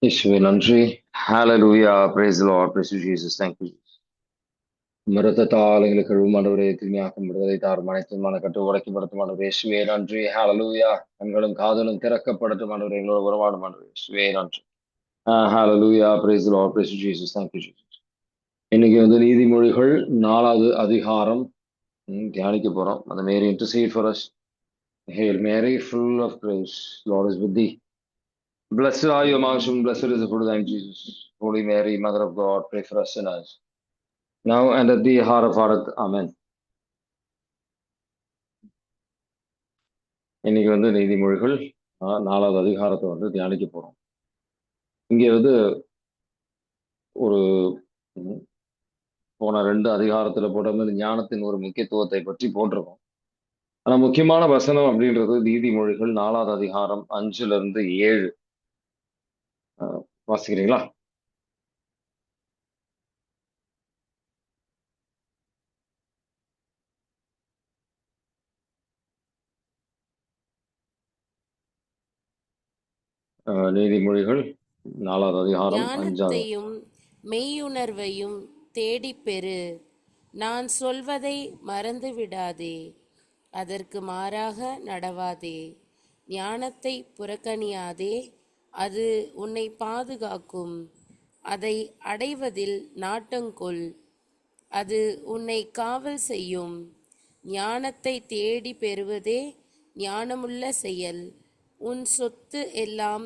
இயேசுவே நன்றி. ஹalleluya. Praise the Lord. Praise you, Jesus. Thank you. இரத்தத்தால் எங்களுக்கு கழுவும் ஆண்டவரே, தூய்மையாக்கும் விடுதலை தாரும், அனைத்துமான கட்டு உடைக்கப்படுத்தும் ஆண்டவரே, இயேசுவே நன்றி. ஹalleluya. கண்களும் காதுகளும் திறக்கப்படட்டும் ஆண்டவரே, எங்களோட உறவாடும் ஆண்டவரே, இயேசுவே நன்றி. ஹalleluya. Praise the Lord. Praise you, Jesus. Thank you, Jesus. இன்னைக்கு நீதிமொழிகள் 4வது அதிகாரம் தியானிக்க போறோம். அந்த Mary intercede for us. Hail Mary, full of grace, Lord is with thee. Blessed are you amongst women, blessed is the fruit of thy womb, Jesus. Holy Mary, Mother of God, pray for us sinners, now and at the hour of our death. Amen. இன்னைக்கு நீதிமொழிகள் 4வது அதிகாரத்தை தியானிக்க போறோம். இங்கே ஒரு போன 2 அதிகாரத்துல போட்ட மாதிரி ஞானத்தின் ஒரு முக்கியத்துவத்தை பற்றி போட்டிருக்கோம். ஆனா முக்கியமான வசனம் அப்படின்றது நீதிமொழிகள் 4வது அதிகாரம் 5ல இருந்து 7. வாசிக்கிறீங்களா? நீதிமொழிகள் 4வது அதிகாரம் 5வது. ஞானத்தையும் மெய்யுணர்வையும் தேடிப் பெறு. நான் சொல்வதை மறந்துவிடாதே, அதற்கு மாறாக நடவாதே. ஞானத்தை புறக்கணியாதே, அது உன்னை பாதுகாக்கும். அதை அடைவதில் நாட்டங்கொள், அது உன்னை காவல் செய்யும். ஞானத்தை தேடி பெறுவதே ஞானமுள்ள செயல். உன் சொத்து எல்லாம்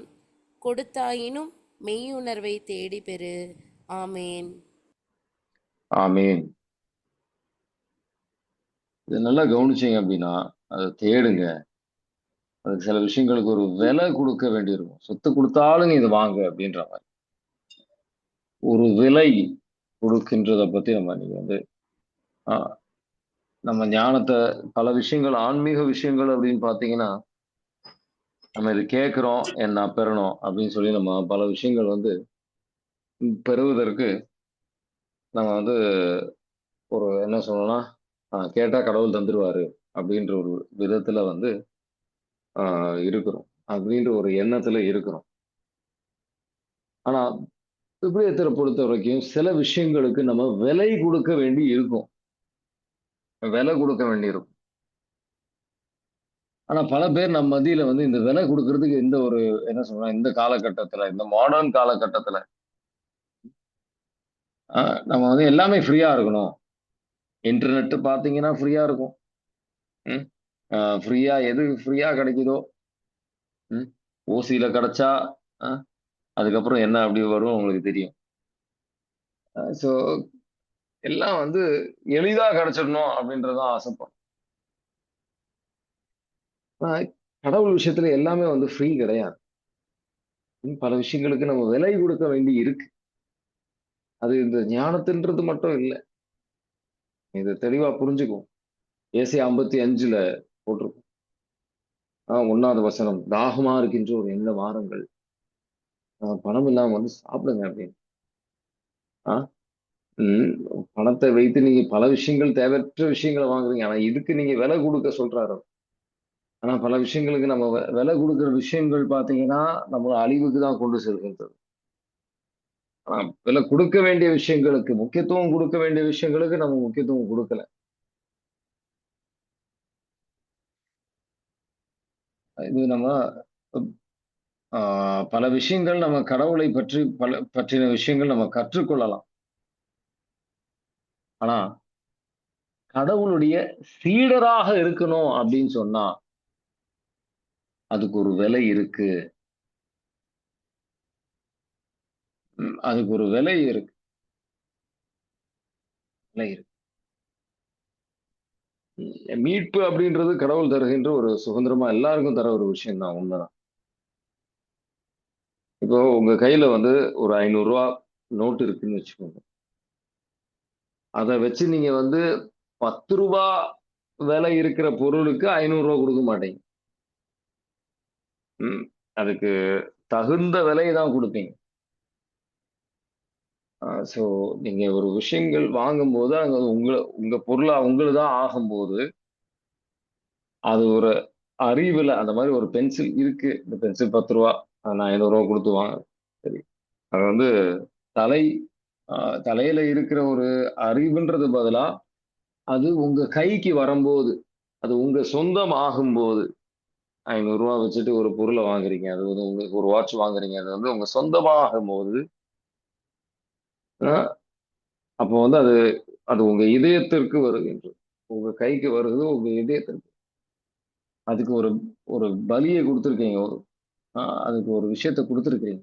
கொடுத்தாயினும் மெய்யுணர்வை தேடி பெறு. ஆமேன். ஆமீன். இது நல்லா கவனிச்சீங்க அப்படின்னா அதை தேடுங்க. அதுக்கு சில விஷயங்களுக்கு ஒரு விலை கொடுக்க வேண்டியிருக்கும். சொத்து கொடுத்தாலும் நீ இதை வாங்க அப்படின்ற மாதிரி ஒரு விலை கொடுக்கின்றத பத்தி நீங்க நம்ம ஞானத்தை பல விஷயங்கள், ஆன்மீக விஷயங்கள் அப்படின்னு பாத்தீங்கன்னா, நம்ம இது கேட்கிறோம் என்ன பெறணும் அப்படின்னு சொல்லி நம்ம பல விஷயங்கள் பெறுவதற்கு நம்ம ஒரு என்ன சொல்லணும்னா, கேட்டா கடவுள் தந்துருவாரு அப்படின்ற ஒரு விதத்துல இருக்கிறோம், அப்படின்ற ஒரு எண்ணத்துல இருக்கிறோம். ஆனா விபரீதத்தை பொறுத்த வரைக்கும் சில விஷயங்களுக்கு நம்ம விலை கொடுக்க வேண்டி இருக்கும், விலை கொடுக்க வேண்டி இருக்கும். ஆனா பல பேர் நம்ம மத்தியில இந்த விலை கொடுக்கறதுக்கு இந்த ஒரு என்ன சொல்றோம், இந்த காலகட்டத்துல, இந்த மாடர்ன் காலகட்டத்துல நம்ம எல்லாமே ஃப்ரீயா இருக்கணும். இன்டர்நெட் பாத்தீங்கன்னா ஃப்ரீயா இருக்கும். ஃப்ரீயா எது ஃப்ரீயா கிடைக்குதோ, ஓசியில கிடைச்சா அதுக்கப்புறம் என்ன அப்படி வரும் உங்களுக்கு தெரியும். ஸோ எல்லாம் எளிதா கிடைச்சிடணும் அப்படின்றதான் ஆசைப்படும். கடவுள் விஷயத்துல எல்லாமே ஃப்ரீ கிடையாது. பல விஷயங்களுக்கு நம்ம விலை கொடுக்க வேண்டி இருக்கு. அது இந்த ஞானத்தின்றது மட்டும் இல்லை, இதை தெளிவா புரிஞ்சுக்கும். ஏசாயா 55ல போட்டிருக்கும். 1வது வசனம், தாகமா இருக்கின்ற ஒரு எண்ண வாருங்கள், பணம் இல்லாம சாப்பிடுங்க அப்படின்னு. பணத்தை வைத்து நீங்க பல விஷயங்கள், தேவையற்ற விஷயங்களை வாங்குறீங்க. ஆனா இதுக்கு நீங்க விலை கொடுக்க சொல்றாரு. ஆனா பல விஷயங்களுக்கு நம்ம விலை கொடுக்கிற விஷயங்கள் பாத்தீங்கன்னா நம்ம அழிவுக்கு தான் கொண்டு செல்கின்றது. ஆனா விலை கொடுக்க வேண்டிய விஷயங்களுக்கு, முக்கியத்துவம் கொடுக்க வேண்டிய விஷயங்களுக்கு நம்ம முக்கியத்துவம் கொடுக்கல. இது நம்ம பல விஷயங்கள், நம்ம கடவுளை பற்றின விஷயங்கள் நம்ம கற்றுக்கொள்ளலாம். ஆனா கடவுளுடைய சீடராக இருக்கணும் அப்படின்னு சொன்னா அதுக்கு ஒரு விலை இருக்கு. அதுக்கு ஒரு விலை இருக்கு. விலை இருக்கு. மீட்பு அப்படின்றது கடவுள் தருகின்ற ஒரு சுதந்திரமா எல்லாருக்கும் தர ஒரு விஷயம் தான், உண்மைதான். இப்போ உங்க கையில ஒரு 500 ரூபா நோட்டு இருக்குன்னு வச்சுக்கோங்க. அதை வச்சு நீங்க 10 ரூபா விலை இருக்கிற பொருளுக்கு 500 ரூபா கொடுக்க மாட்டீங்க. அதுக்கு தகுந்த விலையை தான் கொடுப்பீங்க. ஸோ நீங்க ஒரு விஷயங்கள் வாங்கும்போது அங்க உங்க பொருளா உங்களுதான் ஆகும்போது, அது ஒரு அறிவுல அந்த மாதிரி ஒரு பென்சில் இருக்கு, இந்த பென்சில் 10 ரூபா, நான் 500 ரூபா கொடுத்து வாங்க. சரி. அது வந்து தலை தலையில இருக்கிற ஒரு அறிவுன்றது பதிலா அது உங்க கைக்கு வரும்போது, அது உங்க சொந்தம் ஆகும்போது, ரூ. 500 வச்சுட்டு ஒரு பொருள வாங்குறீங்க. அது வந்து உங்களுக்கு ஒரு வாட்ச் வாங்குறீங்க. அது வந்து உங்க சொந்தமாகும்போது, அ அப்போ வந்து அது அது உங்க இதயத்திற்கு வருகின்றது. உங்க கைக்கு வருது உங்க இதயத்திற்கு. அதுக்கு ஒரு ஒரு பலிய குடுத்துருக்கீங்க. அதுக்கு ஒரு விஷயத்த குடுத்துருக்கிறீங்க.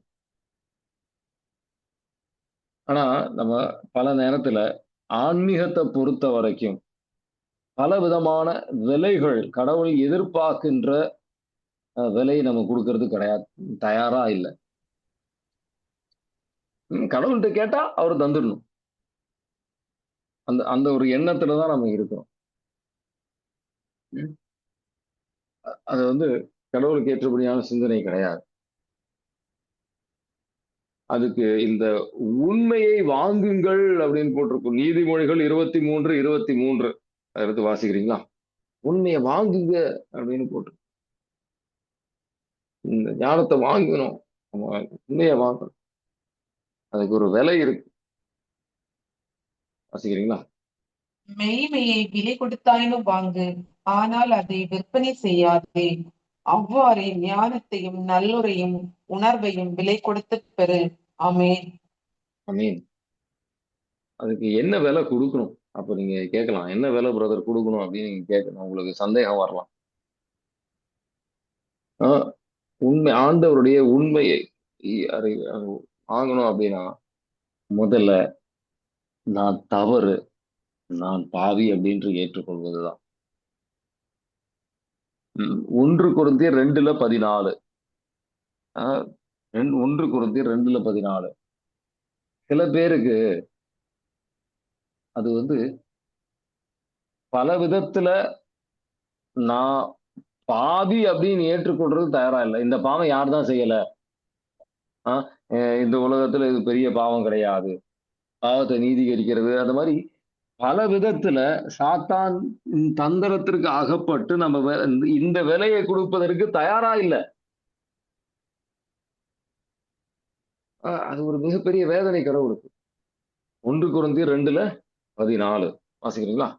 ஆனா, நம்ம பல நேரத்துல ஆன்மீகத்த பொறுத்தவரைக்கும், பல விதமான விலைகள் கடவுள் எதிர்பார்க்கின்ற விலை நம்ம குடுக்கறதுக்கு கிடையாது. தயாரா இல்ல. கடவுள்ட்ட கேட்டா அவரு தந்துடணும். அந்த அந்த ஒரு எண்ணத்துல தான் நம்ம இருக்கிறோம். ம். அது வந்து கடவுளுக்கு ஏற்றபடியான சிந்தனை கிடையாது. அதுக்கு இந்த உண்மையை வாங்குங்கள் அப்படின்னு போட்டிருக்கும். நீதிமொழிகள் 23, 23. அத எடுத்து வாசிக்கிறீங்களா? உண்மைய வாங்குங்க அப்படின்னு போட்டிருக்கு. இந்த ஞானத்த வாங்கணும். நம்ம உண்மைய வாங்கணும். அதுக்கு ஒரு விலை இருக்கு. வாசிக்கிறீங்களா? மெய்மையை விலை கொடுத்தாயினும் வாங்கு, ஆனால் அதை விற்பனை செய்யாதே. அவ்வாறே ஞானத்தையும் நல்லுரையும் உணர்வையும் விலை கொடுத்துப் பெறு. ஆமென். ஆமென். அதுக்கு என்ன விலை குடுக்கணும்? அப்ப நீங்க கேட்கலாம். என்ன விலை பிரதர் குடுக்கணும் அப்படின்னு நீங்க கேட்கலாம். உங்களுக்கு சந்தேகம் வரலாம். ஆ ஆண்டவருடைய உண்மையை அது வாங்கணும் அப்படின்னா, முதல்ல நான் தவறு, நான் பாவி அப்படின்னு ஏற்றுக்கொள்வதுதான். 1 கொரிந்தியர் 2:14. ஆ 1 கொரிந்தியர் 2:14. சில பேருக்கு அது வந்து பல விதத்துல நான் பாவி அப்படின்னு ஏற்றுக்கொள்றது தயாரா இல்ல. இந்த பாவம் யார் தான் செய்யல? ஆ இந்த உலகத்துல இது பெரிய பாவம் கிடையாது. பாவத்தை நீதிகரிக்கிறது, அந்த மாரி பல விதத்துல சாத்தான் தந்திரத்திற்கு அகப்பட்டு நம்ம இந்த விலையை கொடுப்பதற்கு தயாரா இல்ல. அது ஒரு மிகப்பெரிய வேதனை கடவுளுக்கு. 1 கொரிந்தியர் 2:14 வாசிக்கிறீங்களா?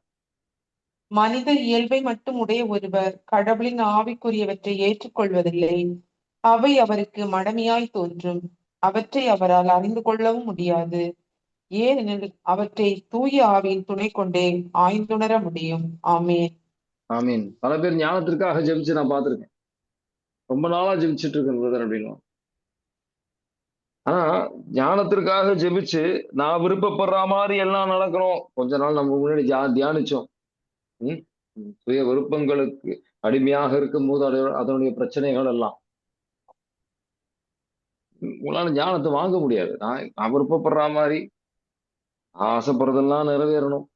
மனித இயல்பை மட்டும் உடைய ஒருவர் கடவுளின் ஆவிக்குரியவற்றை ஏற்றுக்கொள்வதில்லை. அவை அவருக்கு மடமையாய் தோன்றும். அவற்றை அவரால் அறிந்து கொள்ளவும் முடியாது. ஏனெனில் அவற்றை தூய ஆவியின் துணை கொண்டே ஆய்ந்துணர முடியும். ஆமென். ஆமீன். பல பேர் ஞானத்திற்காக ஜெபிச்சு நான் பார்த்திருக்கேன். ரொம்ப நாளா ஜெபிச்சுட்டு இருக்கேன் பிரதர் அப்படின்னுவான். ஆனா ஞானத்திற்காக ஜெபிச்சு நான் விருப்பப்படுற மாதிரி எல்லாம் நடக்கணும். கொஞ்ச நாள் நம்ம முன்னாடி தியானிச்சோம். ம். சுய விருப்பங்களுக்கு அடிமையாக இருக்கும்போது அதனுடைய பிரச்சனைகள் எல்லாம். உங்களால ஞானத்தை வாங்க முடியாது. நான் விருப்பப்படுற மாதிரி ஆசைப்படுறதெல்லாம் நிறைவேறணும்.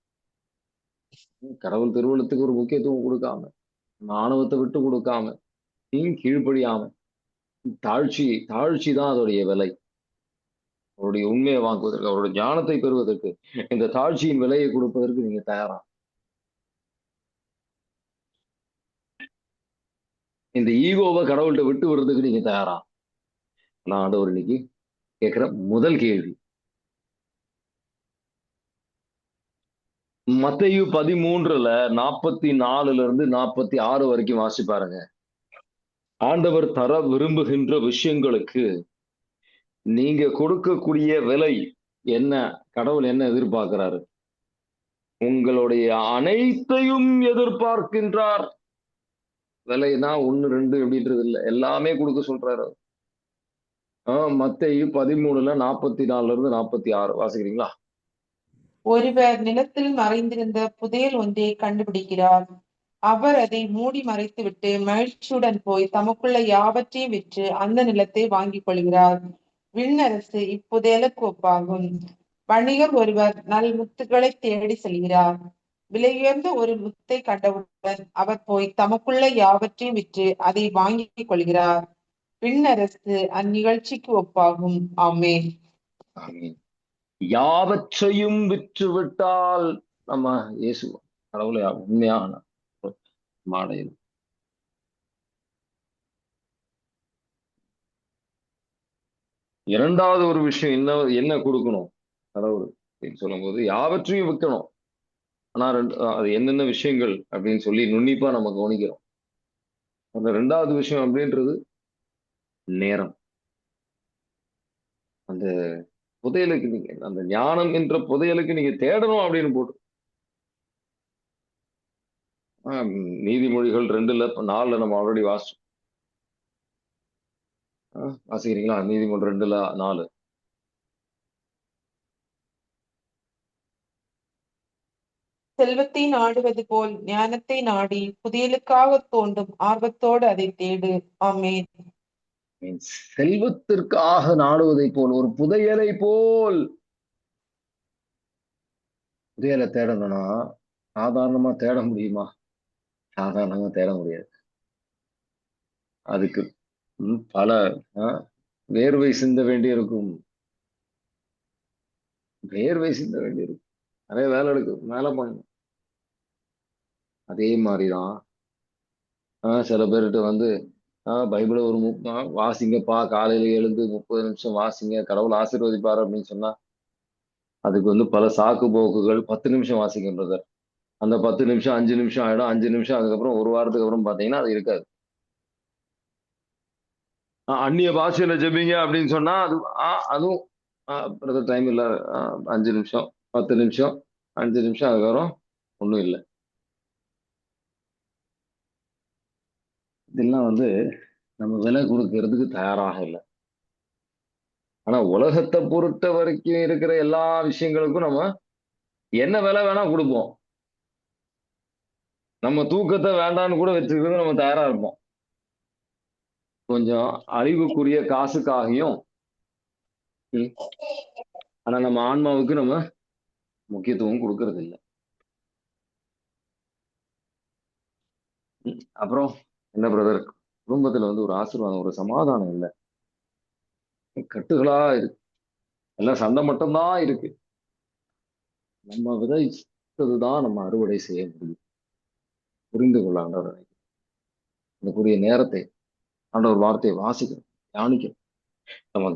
கடவுள் திருவுளத்துக்கு ஒரு முக்கியத்துவம் கொடுக்காம, ஆணவத்தை விட்டு கொடுக்காம, கீழ்ப்படியாம, தாழ்ச்சி தாழ்ச்சி தான் அதோடைய விலை. அவருடைய உண்மையை வாங்குவதற்கு, அவருடைய ஞானத்தை பெறுவதற்கு, இந்த தாழ்ச்சியின் விலையை கொடுப்பதற்கு நீங்க தயாரா? இந்த ஈகோவை கடவுள்கிட்ட விட்டு விடுறதுக்கு நீங்க தயாரா? நான் ஆண்டவர் இன்னைக்கு கேட்கிற முதல் கேள்வி. மத்தேயு 13:44 46 வரைக்கும் வாசி பாருங்க. ஆண்டவர் தர விரும்புகின்ற விஷயங்களுக்கு நீங்க கொடுக்கக்கூடிய விலை என்ன? கடவுள் என்ன எதிர்பார்க்கிறாரு? உங்களுடைய அனைத்தையும் எதிர்பார்க்கின்றார். விலைனா 1, 2 அப்படின்றது இல்ல. எல்லாமே கொடுக்க சொல்றாரு. மத்தேயு 13:44 வாசிக்கிறீங்களா? ஒருவர் நிலத்தில் மறைந்திருந்த புதையல் ஒன்றை கண்டுபிடிக்கிறார். அவர் அதை மூடி மறைத்துவிட்டு மகிழ்ச்சியுடன் போய் தமக்குள்ள யாவற்றையும் விற்று அந்த நிலத்தை வாங்கிக் கொள்கிறார். விண்ணரசு இப்புதையலுக்கு ஒப்பாகும். வணிகர் ஒருவர் நல் முத்துக்களை தேடி செல்கிறார். விலையுயர்ந்த ஒரு முத்தை கண்டவுடன் அவர் போய் தமக்குள்ள யாவற்றையும் விற்று அதை வாங்கிக் கொள்கிறார். விண்ணரசு அந்நிகழ்ச்சிக்கு ஒப்பாகும். ஆமென். ஆமென். யாவற்றையும் விற்றுவிட்டால் நம்ம இயேசு கடவுளை உண்மையான அடையலாம். இரண்டாவது ஒரு விஷயம் என்ன என்ன கொடுக்கணும் கடவுள் அப்படின்னு சொல்லும்போது யாவற்றையும் விற்கணும். ஆனா அது என்னென்ன விஷயங்கள் அப்படின்னு சொல்லி நுண்ணிப்பா நம்ம கவனிக்கிறோம். அந்த ரெண்டாவது விஷயம் அப்படின்றது நேரம். அந்த புதையலுக்கு நீங்க அந்த ஞானம் என்ற புதையலுக்கு நீங்க தேடணும் அப்படின்னு போட்டு நீதிமொழிகள் 2:4 நம்ம ஆல்ரெடி வாசிச்சோம். வாசிக்கிறீங்களா? நீதிமொழி 2:4. செல்வத்தை நாடுவது போல் ஞானத்தை நாடி புதையலுக்காக தோண்டும் ஆர்வத்தோடு அதை தேடு. ஆமென். செல்வத்திற்காக நாடுவதை போல் ஒரு புதையலை போல் புதையலை தேடணும்னா சாதாரணமா தேட முடியுமா? சாதாரணமா தேட முடியாது. அதுக்கு பல வேர்வை சிந்த வேண்டியிருக்கும். வேர்வை சிந்த வேண்டியிருக்கும். நிறைய வேலை எடுக்கும், வேலை பண்ணணும். அதே மாதிரிதான் சில பேர்கிட்ட வந்து பைபிளை ஒரு வாசிங்கப்பா, காலையில எழுந்து 30 நிமிஷம் வாசிங்க, கடவுள் ஆசீர்வதிப்பாரு அப்படின்னு சொன்னா அதுக்கு வந்து பல சாக்கு போக்குகள். 10 நிமிஷம் வாசிங்க பிரதர். அந்த 10 நிமிஷம் 5 நிமிஷம் ஆயிடும். 5 நிமிஷம் அதுக்கப்புறம் ஒரு வாரத்துக்கு அப்புறம் பாத்தீங்கன்னா அது இருக்காது. அந்நிய பாஷையில ஜெபிங்க அப்படின்னு சொன்னா அதுவும் பிரதர் டைம் இல்ல. 5 நிமிஷம் 10 நிமிஷம் 5 நிமிஷம் அதுக்கப்புறம் ஒண்ணும் இல்லை. இதெல்லாம் வந்து நம்ம விலை கொடுக்கறதுக்கு தயாராக இல்லை. ஆனா உலகத்தை பொறுத்த வரைக்கும் இருக்கிற எல்லா விஷயங்களுக்கும் நம்ம என்ன விலை வேணா கொடுப்போம். நம்ம தூக்கத்தை வேண்டான்னு கூட வச்சுக்கிறது நம்ம தயாரா இருப்போம். கொஞ்சம் அழிவுக்குரிய காசுக்காகவும். ஆனா நம்ம ஆன்மாவுக்கு நம்ம முக்கியத்துவம் கொடுக்கறது இல்லை. அப்புறம் என்ன பிரதர், குடும்பத்துல வந்து ஒரு ஆசீர்வாதம், ஒரு சமாதானம் இல்லை, கட்டுகளா இருக்கு, எல்லாம் சண்டை மட்டும்தான் இருக்கு. நம்ம விதைச்சதுதான் நம்ம அறுவடை செய்ய முடியும். புரிந்து கொள்ள ஆண்டவர் அதுக்குரிய நேரத்தை, ஆண்டவர் வார்த்தையை வாசிக்கணும், தியானிக்கணும். நம்ம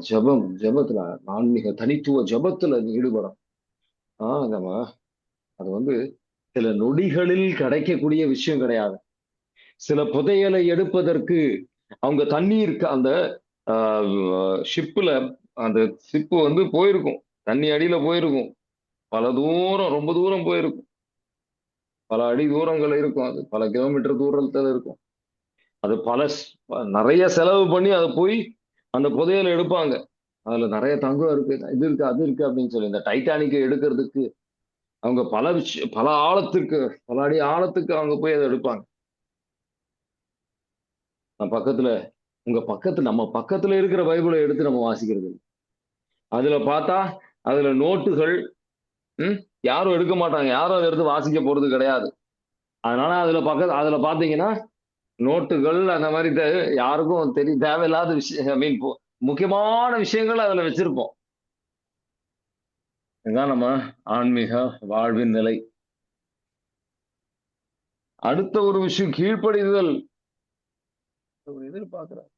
ஜெபத்துல ஆன்மீக தனித்துவ ஜெபத்துல ஈடுபடும். நம்ம அது வந்து சில நொடிகளில் கிடைக்கக்கூடிய விஷயம் கிடையாது. சில புதையலை எடுப்பதற்கு அவங்க தண்ணீர் அந்த ஷிப்புல அந்த ஷிப்பு வந்து போயிருக்கும், தண்ணி அடியில போயிருக்கும், பல தூரம், ரொம்ப தூரம் போயிருக்கும், பல அடி தூரங்கள் இருக்கும், அது பல கிலோமீட்டர் தூரத்துல இருக்கும். அது நிறைய செலவு பண்ணி அதை போய் அந்த புதையலை எடுப்பாங்க. அதுல நிறைய தங்கம் இருக்கு, இது இருக்கு, அது இருக்கு அப்படின்னு சொல்லி இந்த டைட்டானிக்கை எடுக்கிறதுக்கு அவங்க பல ஆழத்துக்கு, பல அடி ஆழத்துக்கு அவங்க போய் அதை எடுப்பாங்க. நம்ம பக்கத்துல இருக்கிற பைபிளை எடுத்து நம்ம வாசிக்கிறது. அதுல பார்த்தா அதுல நோட்டுகள் யாரும் எடுக்க மாட்டாங்க, யாரும் அதை எடுத்து வாசிக்க போறது கிடையாது. அதனால அதுல பாத்தீங்கன்னா நோட்டுகள் அந்த மாதிரி யாருக்கும் தேவையில்லாத விஷயம், ஐ மீன் முக்கியமான விஷயங்கள் அதுல வச்சிருப்போம். இதுதான் நம்ம ஆன்மீக வாழ்வின் நிலை. அடுத்த ஒரு விஷயம் கீழ்ப்படிதல். எதிர்பார்க்கிறார்,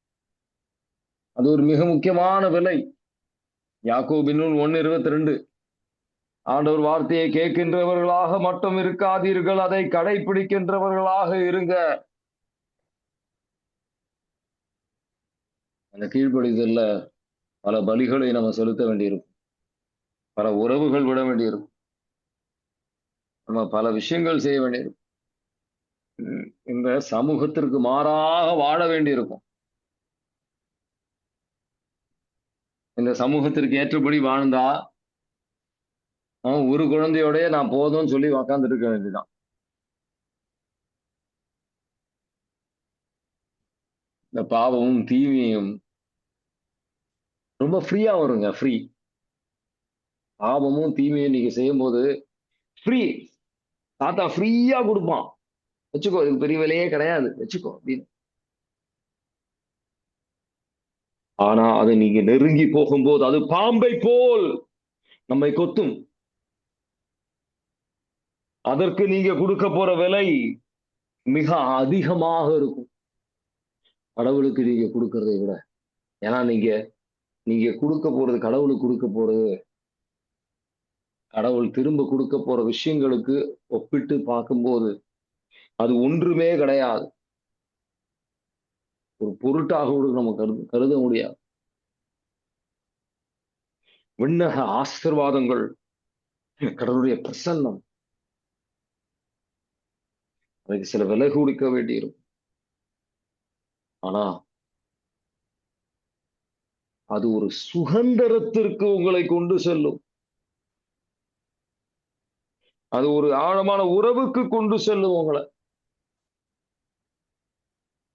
அது ஒரு மிக முக்கியமான விலை. யாக்கோபின் 1:22, ஆண்டவர் வார்த்தையை கேட்கின்றவர்களாக மட்டும் இருக்காதீர்கள், அதை கடைபிடிக்கின்றவர்களாக இருங்க. அந்த கீழ்ப்படிதல்ல பல பலிகளை நம்ம செலுத்த வேண்டியிருக்கும், பல உறவுகள் விட வேண்டியிருக்கும், நம்ம பல விஷயங்கள் செய்ய வேண்டியிருக்கும், இந்த சமூகத்திற்கு மாறாக வாழ வேண்டியிருக்கும். இந்த சமூகத்திற்கு ஏற்றபடி வாழ்ந்தா ஒரு குழந்தையோடய நான் போதும்னு சொல்லி உக்காந்துட்டு இருக்க வேண்டியதுதான். இந்த பாவமும் தீமையும் ரொம்ப ஃப்ரீயா வருங்க. ஃப்ரீ பாவமும் தீமையும் நீங்க செய்யும் போது ஃப்ரீ, தாத்தா ஃப்ரீயா கொடுப்பான், வச்சுக்கோ, இதுக்கு பெரிய விலையே கிடையாது, வச்சுக்கோ அப்படின்னு. ஆனா அது நீங்க நெருங்கி போகும்போது அது பாம்பை போல் நம்மை கொத்தும். அதற்கு நீங்க கொடுக்க போற விலை மிக அதிகமாக இருக்கும் கடவுளுக்கு நீங்க கொடுக்கறதை விட. ஏன்னா நீங்க நீங்க கொடுக்க போறது, கடவுளுக்கு கொடுக்க போறது, கடவுள் திரும்ப கொடுக்க போற விஷயங்களுக்கு ஒப்பிட்டு பார்க்கும்போது அது ஒன்றுமே கிடையாது. ஒரு பொருட்டாக கூட நம்ம கருத முடியாது. விண்ணக ஆசீர்வாதங்கள், கடவுளுடைய பிரசன்னம், அதுக்கு சில விலை கொடுக்க வேண்டியிருக்கும். ஆனா அது ஒரு சுதந்திரத்திற்கு உங்களை கொண்டு செல்லும். அது ஒரு ஆழமான உறவுக்கு கொண்டு செல்லும் உங்களை.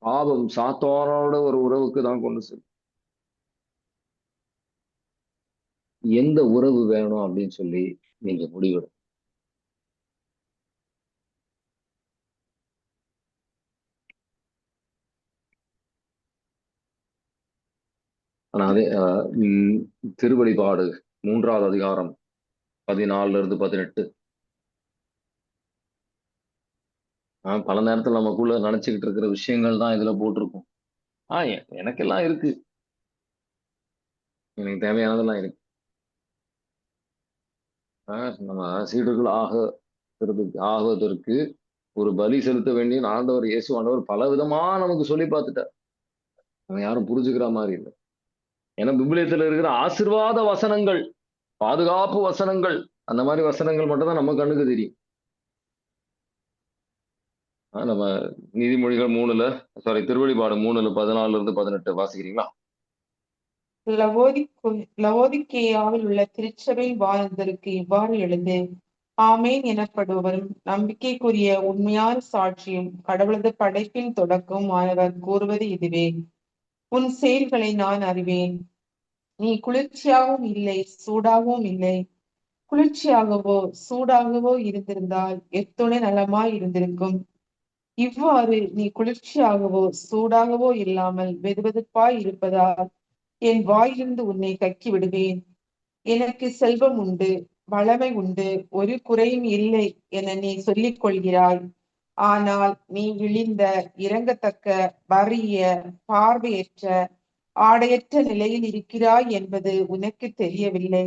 பாவம் சாத்தானோட ஒரு உறவுக்கு தான் கொண்டு செல்லும். எந்த உறவு வேணும் அப்படின்னு சொல்லி நீங்க முடிவெடுங்க. ஆனா அதே திருவெளிப்பாடு 3வது அதிகாரம் 14-18. பல நேரத்துல நமக்குள்ள நினைச்சுக்கிட்டு இருக்கிற விஷயங்கள் தான் இதுல போட்டிருக்கும். எனக்கெல்லாம் இருக்கு, எனக்கு தேவையானதெல்லாம் இருக்கு. நம்ம சீடர்கள் ஆகுவதற்கு ஒரு பலி செலுத்த வேண்டிய ஆண்டவர் இயேசு ஆண்டவர் பல விதமா நமக்கு சொல்லி பார்த்துட்டார். நம்ம யாரும் புரிஞ்சுக்கிற மாதிரி இல்லை. ஏன்னா பிபிலியத்துல இருக்கிற ஆசீர்வாத வசனங்கள், பாதுகாப்பு வசனங்கள், அந்த மாதிரி வசனங்கள் மட்டும் தான் நம்ம கண்ணுக்கு தெரியும். நம்ம நீதிமொழிகள் 3 திருவெளிப்பாடு 3:14-18 வாசிக்கிறீங்களா? லவோதிக்கேயாவில் உள்ள திருச்சபை வாழ்ந்தருக்கு இவ்வாறு எழுது. ஆமேன் எனப்படுபவரும் நம்பிக்கைக்குரிய உண்மையான சாட்சியும் கடவுளது படைப்பின் தொடக்கம் ஆனவர் கூறுவது இதுவே. உன் செயல்களை நான் அறிவேன். நீ குளிர்ச்சியாகவும் இல்லை, சூடாகவும் இல்லை. குளிர்ச்சியாகவோ சூடாகவோ இருந்திருந்தால் எத்துணை நலமாய் இருந்திருக்கும். இவ்வாறு நீ குளிர்ச்சியாகவோ சூடாகவோ இல்லாமல் வெதுவெதுப்பாய் இருப்பதால் என் வாயிலிருந்து உன்னை கக்கி விடுவேன். எனக்கு செல்வம் உண்டு, வளமை உண்டு, ஒரு குறையும் இல்லை என நீ சொல்லிக் கொள்கிறாய். ஆனால் நீ இழிந்த, இரங்கத்தக்க, வறிய, பார்வையற்ற, ஆடையற்ற நிலையில் இருக்கிறாய் என்பது உனக்கு தெரியவில்லை.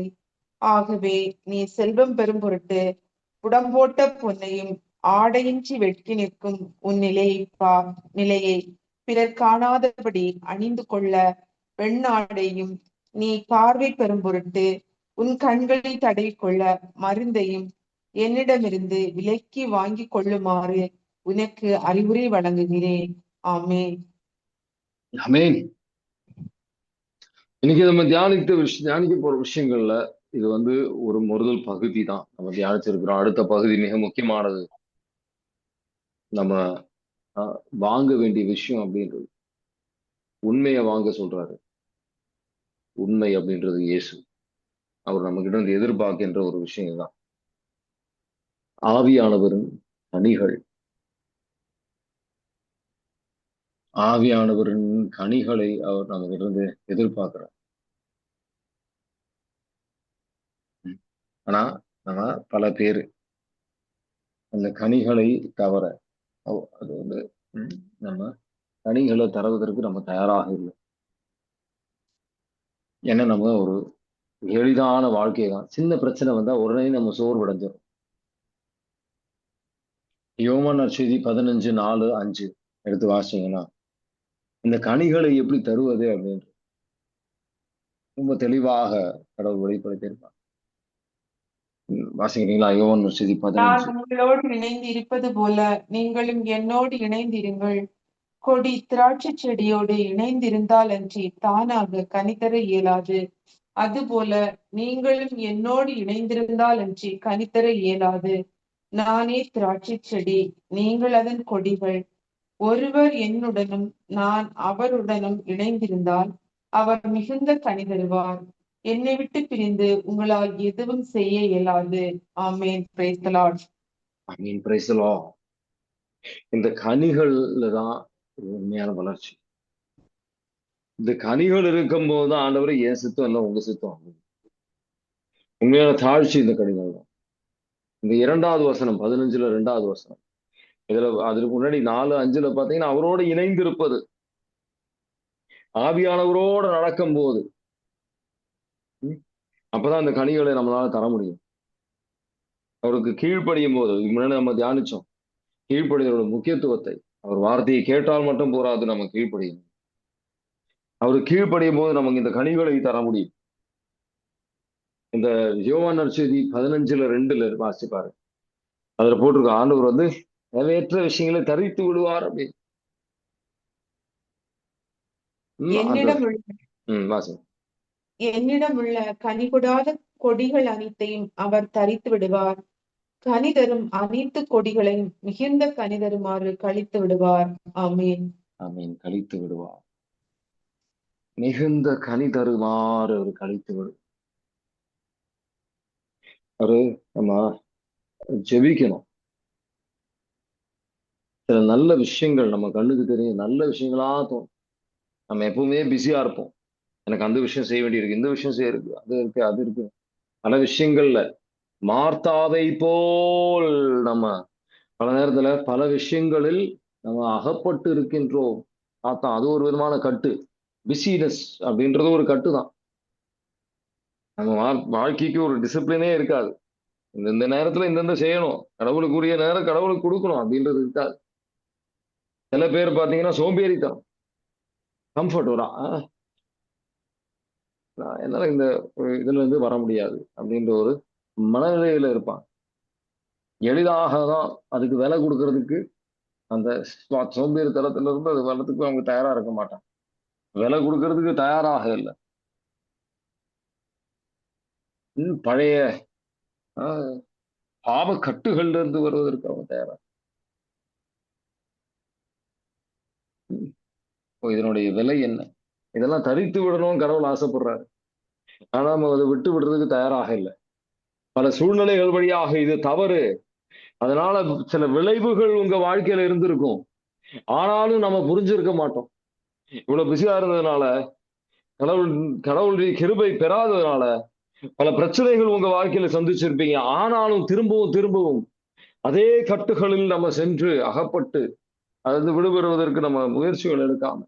ஆகவே நீ செல்வம் பெறும் பொருட்டு புடம்போட்ட பொன்னையும் ஆடையின்றி வெட்கி நிற்கும் உன் நிலையை பிறர் காணாதபடி அணிந்து கொள்ள வெண்ணாடையும், நீ பார்வை பெறும் பொருட்டு உன் கண்களில் தடவிக்கொள்ள மருந்தையும் என்னிடமிருந்து விலைக்கு வாங்கி கொள்ளுமாறு உனக்கு அறிவுரை வழங்குகிறேன். ஆமென். ஆமென். இன்னைக்கு நம்ம தியானிக்க போற விஷயங்கள்ல இது ஒரு முதல் பகுதி தான் நம்ம தியானிச்சிருக்கிறோம். அடுத்த பகுதி மிக முக்கியமானது. நம்ம வாங்க வேண்டிய விஷயம் அப்படின்றது உண்மையை வாங்க சொல்றாரு. உண்மை அப்படின்றது இயேசு. அவர் நம்ம கிட்ட இருந்து எதிர்பார்க்கின்ற ஒரு விஷயம் தான் ஆவியானவரின் கனிகள். ஆவியானவரின் கனிகளை அவர் நம்ம கிட்ட இருந்து எதிர்பார்க்கிறார். ஆனா நம்ம பல பேர் அந்த கனிகளை தவிர அது நம்ம கனிகளை தருவதற்கு நம்ம தயாராக இல்லை. ஏன்னா நம்ம ஒரு எளிதான வாழ்க்கை தான். சின்ன பிரச்சனை வந்தா உடனே நம்ம சோர்வடைஞ்சிடும். யோவான் நற்செய்தி 15:4-5 எடுத்து வாசிச்சீங்கன்னா இந்த கனிகளை எப்படி தருவது அப்படின்னு ரொம்ப தெளிவாக கடவுள் வெளிப்படுத்தியிருப்பார். வாசிக்கிறீங்களா? யோவான் நற்செய்தி நான் 15. உங்களோடு இணைந்து இருப்பது போல நீங்களும் என்னோடு இணைந்திருங்கள். கொடி திராட்சை செடியோடு இணைந்திருந்தால் அன்றி தானாக கனி தர இயலாது. அதுபோல நீங்களும் என்னோடு இணைந்திருந்தால் அன்றி கனி தர இயலாது. நானே திராட்சை செடி, நீங்கள் அதன் கொடிகள். ஒருவர் என்னுடனும் நான் அவருடனும் இணைந்திருந்தால் அவர் மிகுந்த கனி தருவார். என்னை விட்டு பிரிந்து உங்களால் எதுவும் செய்ய இயலாது. Amen. Praise the Lord. Amen. Praise the Lord. இந்த கனிகள்ல தான் உண்மையான வளர்ச்சி. இந்த கனிகள் இருக்கும் போதுதான் ஆண்டவரை என் சித்தம் இல்லை உங்க சித்தம். உண்மையான தாழ்ச்சி இந்த கனிகள் தான். இந்த 2வது வசனம் 15ல 2வது வசனம் இதுல அதுக்கு முன்னாடி 4-5ல பாத்தீங்கன்னா அவரோடு இணைந்திருப்பது, ஆவியானவரோடு நடக்கும் போது அப்பதான் அந்த கனிகளை நம்மளால தர முடியும். அவருக்கு கீழ்ப்படியும் போது, இதுக்கு முன்னாடி நம்ம தியானிச்சோம். கீழ்ப்படிதலோட முக்கியத்துவத்தை. அவர் வார்த்தையை கேட்டால் மட்டும் போராது, நம்ம கீழ்ப்படியணும். அவருக்கு கீழ்ப்படியும் போது நமக்கு இந்த கனிகளை தர முடியும். இந்த யோவான் நற்செய்தி 15:2 வாசிப்பாரு. அதுல போட்டிருக்க ஆண்டவர் வந்து தேவையற்ற விஷயங்களை தரித்து விடுவார் அப்படின்னு. அந்த என்னிடம் உள்ள வாசம். என்னிடம் உள்ள கனிகொடாத கொடிகள் அனைத்தையும் அவர் தரித்து விடுவார். கனி தரும் அனைத்து கொடிகளையும் மிகுந்த கனி தருமாறு கழித்து விடுவார். ஆமீன். ஆமீன். கழித்து விடுவார். மிகுந்த கனி தருமாறு அவர் கழித்து விடு. அவரு நம்ம ஜெபிக்கணும். சில நல்ல விஷயங்கள் நம்ம கண்ணுக்கு தெரியும், நல்ல விஷயங்களா தோணும். நம்ம எப்பவுமே பிஸியா இருப்போம். எனக்கு அந்த விஷயம் செய்ய வேண்டியிருக்கு, இந்த விஷயம் செய்ய இருக்கு, அது இருக்கு, அது இருக்கு. பல விஷயங்கள்ல மார்த்தாவை போல் நம்ம பல நேரத்துல பல விஷயங்களில் நம்ம அகப்பட்டு இருக்கின்றோம். பார்த்தா அது ஒரு விதமான கட்டு. பிஸினஸ் அப்படின்றது ஒரு கட்டு தான். நம்ம வாழ்க்கைக்கு ஒரு டிசிப்ளினே இருக்காது. இந்த நேரத்துல இந்தந்த செய்யணும், கடவுளுக்குரிய நேரம் கடவுளுக்கு கொடுக்கணும் அப்படின்றது இருக்காது. சில பேர் பாத்தீங்கன்னா சோம்பேறித்தனம், கம்ஃபர்ட் வரா என்னால இந்த இதுல இருந்து வர முடியாது அப்படின்ற ஒரு மனநிலையில இருப்பான். எளிதாக தான் அதுக்கு விலை கொடுக்கறதுக்கு அந்த சோம்பேறித்தனத்துல இருந்து அது வர்றதுக்கு அவங்க தயாரா இருக்க மாட்டாங்க. விலை கொடுக்கறதுக்கு தயாராக இல்லை. பழைய பாவ கட்டுகள்ல இருந்து வருவதற்கு அவங்க தயாரா. இதனுடைய விலை என்ன? இதெல்லாம் தரித்து விடணும்னு கடவுள் ஆசைப்படுறாரு. ஆனா நம்ம அதை விட்டு விடுறதுக்கு தயாராக இல்லை. பல சூழ்நிலைகள் வழியாக இது தவறு, அதனால சில விளைவுகள் உங்க வாழ்க்கையில இருந்திருக்கும். ஆனாலும் நம்ம புரிஞ்சிருக்க மாட்டோம். இவ்வளவு பிஸியா இருந்ததுனால, கடவுளுடைய கிருபை பெறாததுனால பல பிரச்சனைகள் உங்க வாழ்க்கையில சந்திச்சிருப்பீங்க. ஆனாலும் திரும்பவும் திரும்பவும் அதே கட்டுகளில் நம்ம சென்று அகப்பட்டு அதிலிருந்து விடுபடுவதற்கு நம்ம முயற்சிகள் எடுக்காம,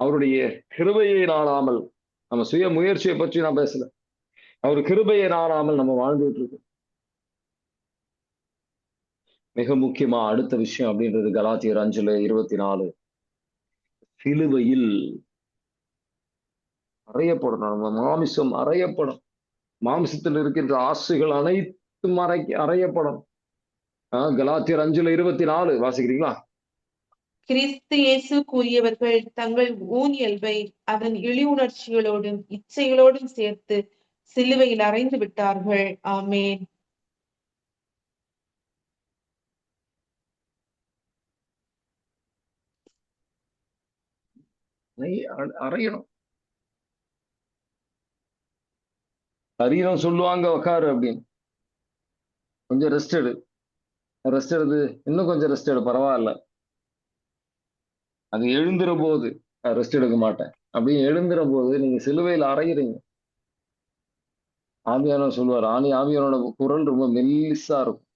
அவருடைய கிருபையை நாடாமல், நம்ம சுய முயற்சியை பற்றி நான் பேசல, அவர் கிருபையை நாடாமல் நம்ம வாழ்ந்துட்டு இருக்கோம். மிக முக்கியமா அடுத்த விஷயம் அப்படின்றது கலாத்தியர் 5:24. சிலுவையில் அறையப்படணும். நம்ம மாமிசம் அறையப்படும். மாமிசத்தில் இருக்கின்ற ஆசைகள் அனைத்தும் அறையப்படும். கலாத்தியர் 5:24 வாசிக்கிறீங்களா? கிறிஸ்து இயேசு கூறியவர்கள் தங்கள் ஊனியல்பை அதன் இழிவுணர்ச்சிகளோடும் இச்சைகளோடும் சேர்த்து சிலுவையில் அறைந்து விட்டார்கள். ஆமேன். அறையணும். சரீரம் சொல்லுவாங்க உக்காரு அப்படின்னு. கொஞ்சம் ரெஸ்ட் எடு, ரெஸ்ட் எடுத்து இன்னும் கொஞ்சம் ரெஸ்ட் எடு, பரவாயில்ல. அது எழுந்துற போது ரெஸ்ட் எடுக்க மாட்டேன் அப்படின்னு எழுந்துற போது நீங்க சிலுவையில் அறையிறீங்க. ஆவியானவர் சொல்லுவார், ஆவியானோட குரல் ரொம்ப மெல்லிசா இருக்கும்,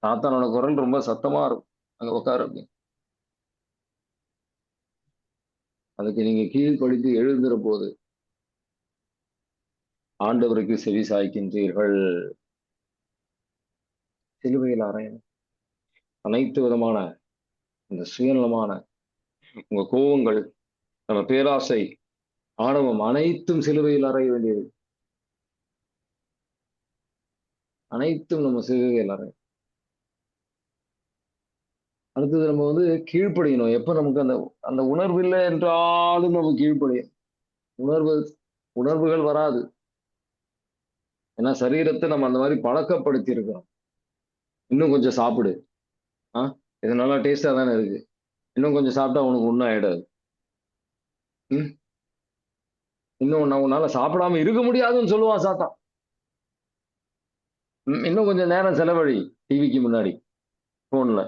சாத்தானோட குரல் ரொம்ப சத்தமா இருக்கும். அங்க உட்காரு அப்படின்னு. அதுக்கு நீங்க கீழ்ப்படுத்தி எழுந்துற போது ஆண்டவருக்கு செவி சாய்க்கின்றீர்கள். சிலுவையில் அறையணும். அனைத்து விதமான இந்த சுயநலமான உங்க கோபங்கள், நம்ம பேராசை, ஆணவம் அனைத்தும் சிலுவையில் அறைய வேண்டியது. அனைத்தும் நம்ம சிலுவையில் அறைய. அடுத்தது நம்ம வந்து கீழ்ப்படியணும். எப்ப நமக்கு அந்த அந்த உணர்வு இல்லை என்றாலும் நம்ம கீழ்ப்படியும். உணர்வுகள் வராது. ஏன்னா சரீரத்தை நம்ம அந்த மாதிரி பழக்கப்படுத்தி இருக்கிறோம். இன்னும் கொஞ்சம் சாப்பிடு, இது நல்லா டேஸ்டா தானே இருக்கு, இன்னும் கொஞ்சம் சாப்பிட்டா உனக்கு ஒன்றும் ஆயிடாது. இன்னும் உன்னால சாப்பிடாம இருக்க முடியாதுன்னு சொல்லுவான் சாத்தான். இன்னும் கொஞ்சம் நேரம் செலவழி டிவிக்கு முன்னாடி, போன்ல.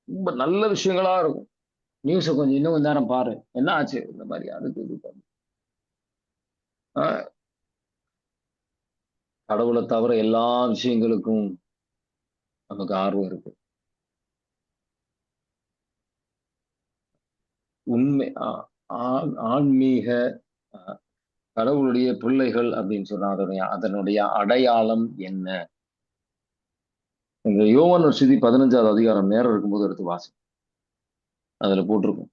ரொம்ப நல்ல விஷயங்களா இருக்கும். நியூஸை கொஞ்சம் இன்னும் கொஞ்ச நேரம் பாரு, என்ன ஆச்சு இந்த மாதிரி அதுக்கு இது பண்ணு. கடவுளை தவிர எல்லா விஷயங்களுக்கும் நமக்கு ஆர்வம் இருக்கு. உண்மை ஆன்மீக அஹ், கடவுளுடைய பிள்ளைகள் அப்படின்னு சொன்னா அதனுடைய அடையாளம் என்ன? இந்த யோவான் நற்செய்தி 15வது அதிகாரம் நேரம் இருக்கும்போது எடுத்து வாசி. அதுல போட்டிருக்கும்.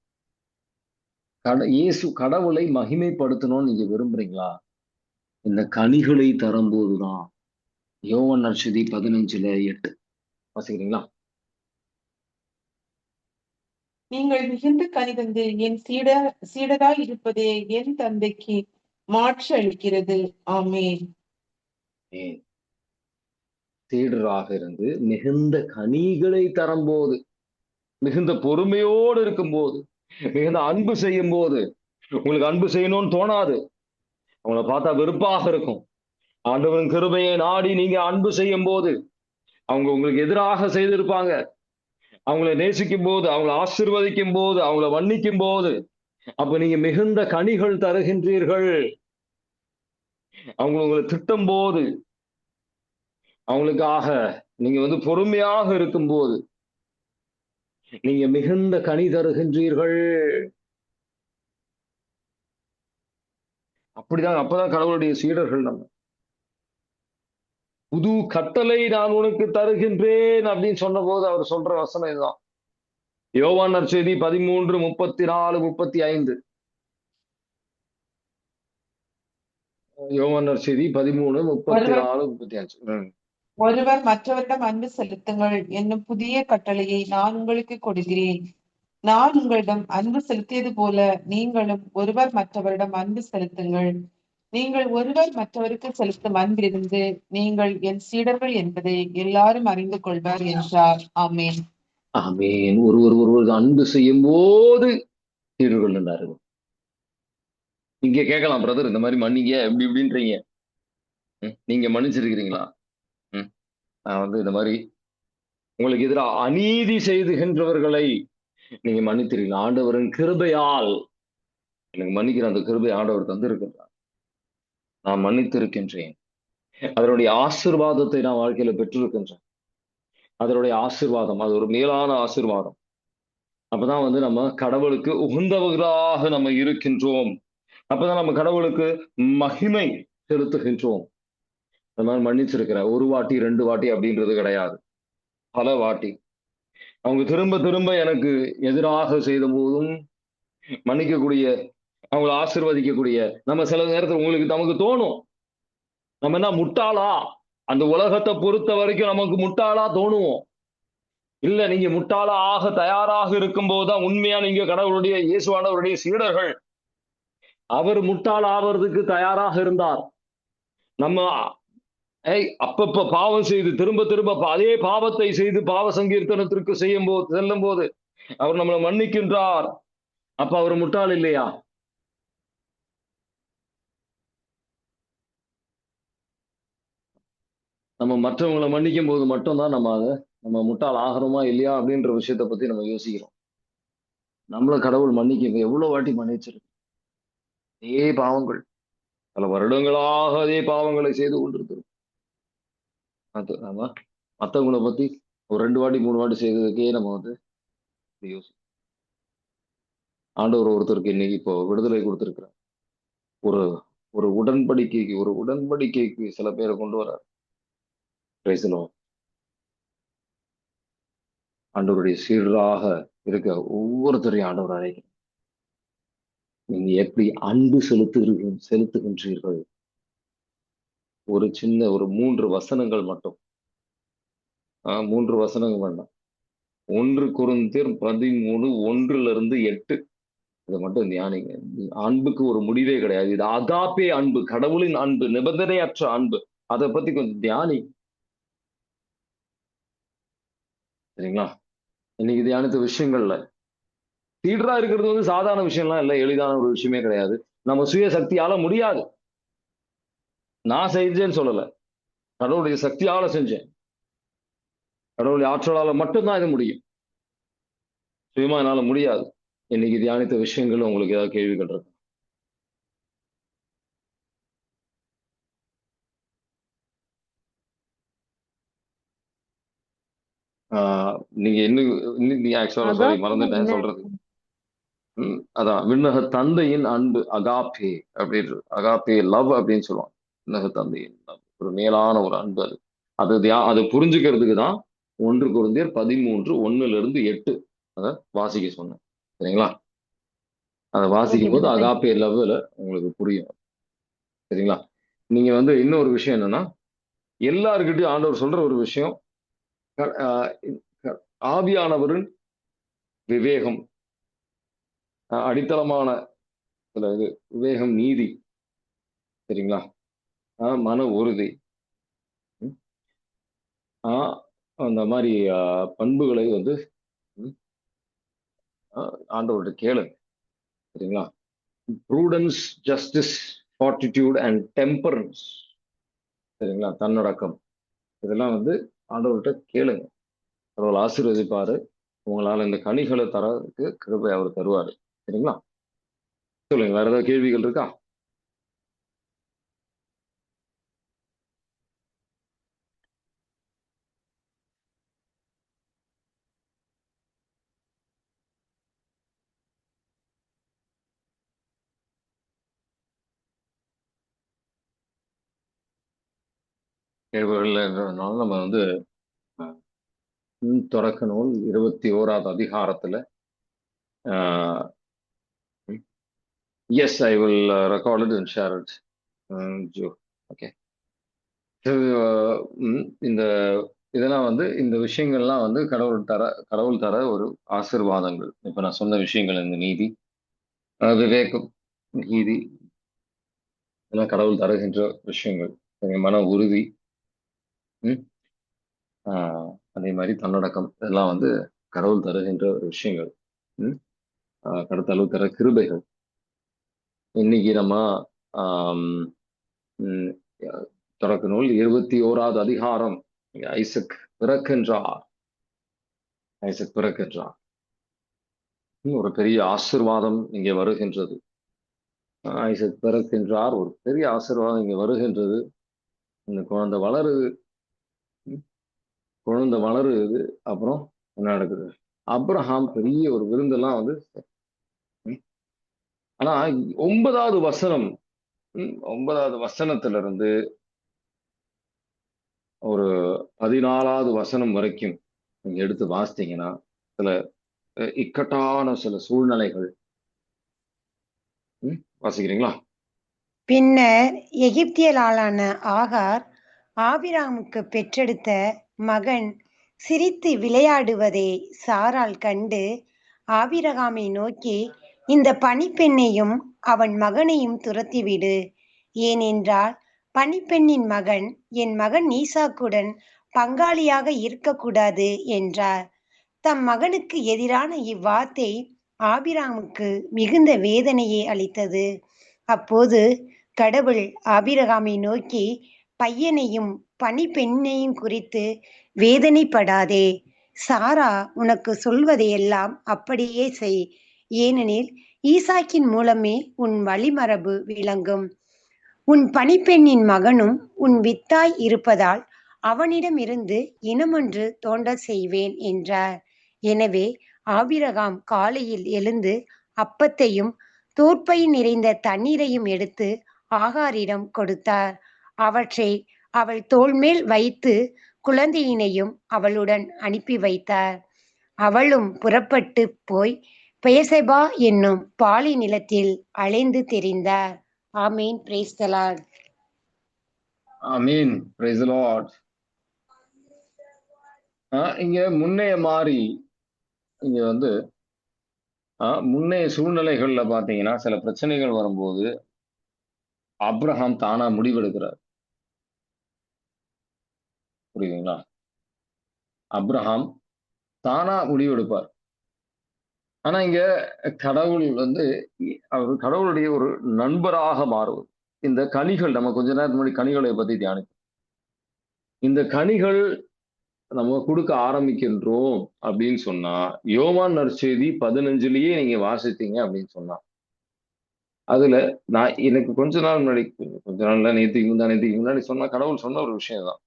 இயேசு கடவுளை மகிமைப்படுத்தணும்னு நீங்க விரும்புறீங்களா? இந்த கனிகளை தரும்போதுதான். யோவான் நற்செய்தி 15:8 வாசிக்கிறீங்களா? நீங்கள் மிகுந்த கனி தந்து என் சீடராய் இருப்பதே என் தந்தைக்கு மாட்சி அளிக்கிறது. ஆமென். ஏன் சீடராக இருந்து மிகுந்த கனிகளை தரும்போது, மிகுந்த பொறுமையோடு இருக்கும்போது, மிகுந்த அன்பு செய்யும் போது, உங்களுக்கு அன்பு செய்யணும்னு தோணாது. அவங்கள பார்த்தா வெறுப்பாக இருக்கும். ஆண்டவரின் கிருபையை நாடி நீங்க அன்பு செய்யும் போது, அவங்க உங்களுக்கு எதிராக செய்திருப்பாங்க. அவங்களை நேசிக்கும் போது, அவங்களை ஆசீர்வதிக்கும் போது, அவங்களை மன்னிக்கும் போது, அப்ப நீங்க மிகுந்த கனிகள் தருகின்றீர்கள். உங்களை திட்டும் போது, அவங்களுக்காக நீங்க பொறுமையாக இருக்கும்போது, நீங்க மிகுந்த கனி தருகின்றீர்கள். அப்பதான் கடவுளுடைய சீடர்கள் நம்ம. புது கட்டளை நான் உனக்கு தருகின்றேன் அப்படின்னு சொன்ன போது அவர் சொல்ற வசனம் இதுதான். யோவான் நற்செய்தி 13:34-35. யோவான் நற்செய்தி 13:34-35. ஒருவர் மற்றவரிடம் அன்பு செலுத்துங்கள் என்னும் புதிய கட்டளையை நான் உங்களுக்கு கொடுக்கிறேன். நான் உங்களிடம் அன்பு செலுத்தியது போல நீங்களும் ஒருவர் மற்றவரிடம் அன்பு செலுத்துங்கள். நீங்கள் ஒருவர் மற்றவருக்கு செலுத்தும் அன்பிலிருந்து நீங்கள் என் சீடர்கள் என்பதை எல்லாரும் அறிந்து கொள்வார் என்றார். ஆமென். ஆமென். ஒருவர் அன்பு செய்யும் போது சீடர்கள் என்றார்கள். இங்க கேட்கலாம், பிரதர் இந்த மாதிரி மன்னிங்க எப்படி இப்படின்றீங்க. நீங்க மன்னிச்சிருக்கிறீங்களா? நான் இந்த மாதிரி உங்களுக்கு எதிராக அநீதி செய்துகின்றவர்களை நீங்க மன்னித்திருக்கீங்களா? ஆண்டவரின் கிருபையால் எனக்கு மன்னிக்கிற அந்த கிருபை ஆண்டவர் தந்திருக்கின்றார். நான் மன்னித்திருக்கின்றேன். அதனுடைய ஆசீர்வாதத்தை நான் வாழ்க்கையில பெற்றிருக்கின்றேன். அதனுடைய ஆசீர்வாதம் அது ஒரு மேலான ஆசீர்வாதம். அப்பதான் நம்ம கடவுளுக்கு உகந்தவர்களாக நம்ம இருக்கின்றோம். அப்பதான் நம்ம கடவுளுக்கு மகிமை செலுத்துகின்றோம். அந்த மாதிரி மன்னிச்சிருக்கிறேன். ஒரு வாட்டி 2 வாட்டி அப்படின்றது கிடையாது, பல வாட்டி. அவங்க திரும்ப திரும்ப எனக்கு எதிராக செய்த போதும் மன்னிக்கக்கூடிய, அவங்களை ஆசீர்வதிக்கக்கூடிய, நம்ம சில நேரத்தில் உங்களுக்கு நமக்கு தோணும், நம்ம என்ன முட்டாளா? அந்த உலகத்தை பொறுத்த வரைக்கும் நமக்கு முட்டாளா தோணுவோம். இல்ல, நீங்க முட்டாளா ஆக தயாராக இருக்கும் போதுதான் உண்மையா நீங்க கடவுளுடைய இயேசுவானவருடைய சீடர்கள். அவர் முட்டாள் ஆவறதுக்கு தயாராக இருந்தார். நம்ம அப்பப்ப பாவம் செய்து திரும்ப திரும்ப அதே பாவத்தை செய்து பாவ சங்கீர்த்தனத்திற்கு செல்லும் போது அவர் நம்மளை மன்னிக்கின்றார். அப்ப அவர் முட்டாள் இல்லையா? நம்ம மற்றவங்களை மன்னிக்கும் போது மட்டும்தான் நம்ம முட்டாள் ஆகிறோமா இல்லையா அப்படின்ற விஷயத்தை பத்தி நம்ம யோசிக்கிறோம். நம்மள கடவுள் மன்னிக்க எவ்வளவு வாட்டி மன்னிச்சிருக்கு. அதே பாவங்கள் பல வருடங்களாக அதே பாவங்களை செய்து கொண்டிருக்கிறோம். அது நம்ம மற்றவங்களை பத்தி ஒரு 2 வாட்டி 3 வாட்டி செய்ததுக்கே நம்ம யோசிக்கிறோம். ஆண்டவர் ஒருத்தருக்கு இன்னைக்கு இப்போ விடுதலை கொடுத்திருக்கிறார். ஒரு ஒரு உடன்படிக்கைக்கு சில பேரை கொண்டு வரார். Price the Lord. ஆண்டவருடைய சீடராக இருக்க ஒவ்வொருத்தரையும் ஆண்டவர் அழைக்கிறார். நீங்க எப்படி அன்பு செலுத்துகின்றீர்கள்? ஒரு சின்ன ஒரு 3 வசனங்கள் மட்டும். 3 வசனங்கள் வேண்டாம். 1 கொரிந்தியர் 13:1-8. இதை மட்டும் தியானிங்க. அன்புக்கு ஒரு முடிவே கிடையாது. இது அகாப்பே அன்பு, கடவுளின் அன்பு, நிபந்தனையற்ற அன்பு. அதை பத்தி கொஞ்சம் தியானி. சரிங்களா? இன்னைக்கு தியானித்த விஷயங்கள்ல சீடரா இருக்கிறது சாதாரண விஷயம்லாம் இல்லை, எளிதான ஒரு விஷயமே கிடையாது. நம்ம சுய சக்தியால முடியாது. நான் செஞ்சேன்னு சொல்லல, கடவுளுடைய சக்தியால செஞ்சேன். கடவுளுடைய ஆற்றலால மட்டும்தான் இது முடியும். சுயமா என்னால முடியாது. இன்னைக்கு தியானித்த விஷயங்கள் உங்களுக்கு ஏதாவது கேள்விகள் இருக்கு? நீங்க இன்னும் நீங்க ஆக்சுவலா சாரி மறந்துட்டேன் சொல்றது. அதான் விண்ணக தந்தையின் அன்பு அகாப்பே அப்படின்னு, அகாப்பே லவ் அப்படின்னு சொல்லுவாங்க. விண்ணக தந்தையின் love. ஒரு மேலான ஒரு அன்பு அது. அது புரிஞ்சுக்கிறதுக்கு தான் 1 கொரிந்தியர் 13:1-8 அதை வாசிக்க சொன்னேன். சரிங்களா? அதை வாசிக்கும் போது அகாப்பே லவ்ல உங்களுக்கு புரியும். சரிங்களா? நீங்க இன்னொரு விஷயம் என்னன்னா, எல்லாருக்கிட்டையும் ஆண்டவர் சொல்ற ஒரு விஷயம், ஆவியானவரின் விவேகம், அடித்தளமான சில இது விவேகம், நீதி, சரிங்களா, மன உறுதி, அந்த மாதிரி பண்புகளை ஆண்டவர்கிட்ட கேளுங்க. சரிங்களா? Prudence, justice, fortitude and temperance, சரிங்களா, தன்னடக்கம், இதெல்லாம் ஆண்டவர்கிட்ட கேளுங்க. அவர்கள் ஆசீர்வதிப்பாரு. உங்களால இந்த கனிகளை தரதுக்கு கிருபை அவர் தருவாரு. சரிங்களா? சொல்லுங்க, வேற ஏதாவது கேள்விகள் இருக்கா? கேள்விகள் என்றனால நம்ம தொடக்க நூல் 21வது அதிகாரத்துல, yes, I will record it and share it. Okay. இந்த இதெல்லாம் இந்த விஷயங்கள்லாம் கடவுள் தர ஒரு ஆசீர்வாதங்கள். இப்ப நான் சொன்ன விஷயங்கள், இந்த நீதி, விவேகம், நீதி, இதெல்லாம் கடவுள் தருகின்ற விஷயங்கள். மன உறுதி, அதே மாதிரி தன்னடக்கம், இதெல்லாம் கடவுள் தருகின்ற ஒரு விஷயங்கள். கடத்தளவு தர கிருபைகள். இன்னைக்கு நம்ம தொடக்க நூல் 21வது அதிகாரம், ஐசக் பிறக்கின்றார். ஒரு பெரிய ஆசீர்வாதம் இங்கே வருகின்றது. ஐசக் பிறக்கின்றார், ஒரு பெரிய ஆசீர்வாதம் இங்கே வருகின்றது. இந்த குழந்தை வளருது. அப்புறம் என்ன நடக்குது? அப்ரஹாம் பெரிய ஒரு விருந்தெல்லாம் ஆனா 9வது வசனம், 9வது வசனத்துல இருந்து ஒரு 14வது வசனம் வரைக்கும் நீங்க எடுத்து வாசித்தீங்கன்னா சில இக்கட்டான சில சூழ்நிலைகள். வாசிக்கிறீங்களா? பின்னர் எகிப்தியலான ஆகார் ஆபிராமுக்கு பெற்றெடுத்த மகன் சிரித்து விளையாடுவதை சாராள் கண்டு ஆபிரகாமை நோக்கி, இந்த பணிப்பெண்ணையும் அவன் மகனையும் துரத்திவிடு. ஏனென்றால் பணிப்பெண்ணின் மகன் என் மகன் ஈசாக்குடன் பங்காளியாக இருக்கக்கூடாது என்றார். தம் மகனுக்கு எதிரான இவ்வார்த்தை ஆபிராமுக்கு மிகுந்த வேதனையை அளித்தது. அப்போது கடவுள் ஆபிரகாமை நோக்கி, பையனையும் பணிப்பெண்ணையும் குறித்து வேதனைப்படாதே. சாரா உனக்கு சொல்வதையெல்லாம் அப்படியே செய். ஏனெனில் ஈசாக்கின் மூலமே உன் வழிமரபு விளங்கும். உன் பணிப்பெண்ணின் மகனும் உன் வித்தாய் இருப்பதால் அவனிடமிருந்து இனமொன்று தோன்றச் செய்வேன் என்றார். எனவே ஆபிரகாம் காலையில் எழுந்து அப்பத்தையும் தோற்பை நிறைந்த தண்ணீரையும் எடுத்து ஆகாரிடம் கொடுத்தார். அவற்றை அவள் தோள்மேல் வைத்து குழந்தையினையும் அவளுடன் அனுப்பி வைத்தார். அவளும் புறப்பட்டு போய் பெயர்செபா என்னும் பாலை நிலத்தில் அலைந்து திரிந்தார். Amen. Praise the Lord. Amen. Praise the Lord. இங்க முன்னைய மாறி இங்க முன்னைய சூழ்நிலைகள்ல பாத்தீங்கன்னா சில பிரச்சனைகள் வரும்போது அப்ரஹாம் தானா முடிவெடுக்கிறார். புரியுதுங்களா? அப்ரஹாம் தானா முடிவெடுப்பார். ஆனா இங்க கடவுள் அவர் கடவுளுடைய ஒரு நண்பராக மாறுவது. இந்த கனிகள், நம்ம கொஞ்ச நேரத்துக்கு முன்னாடி கனிகளை பத்தி தியானிப்போம். இந்த கனிகள் நம்ம கொடுக்க ஆரம்பிக்கின்றோம் அப்படின்னு சொன்னா, யோவான் நற்செய்தி 15லயே நீங்க வாசித்தீங்க அப்படின்னு சொன்னா, அதுல நான் எனக்கு கொஞ்ச நாள் நேற்றுக்கு முன்னாடி சொன்னா கடவுள் சொன்ன ஒரு விஷயம் தான்.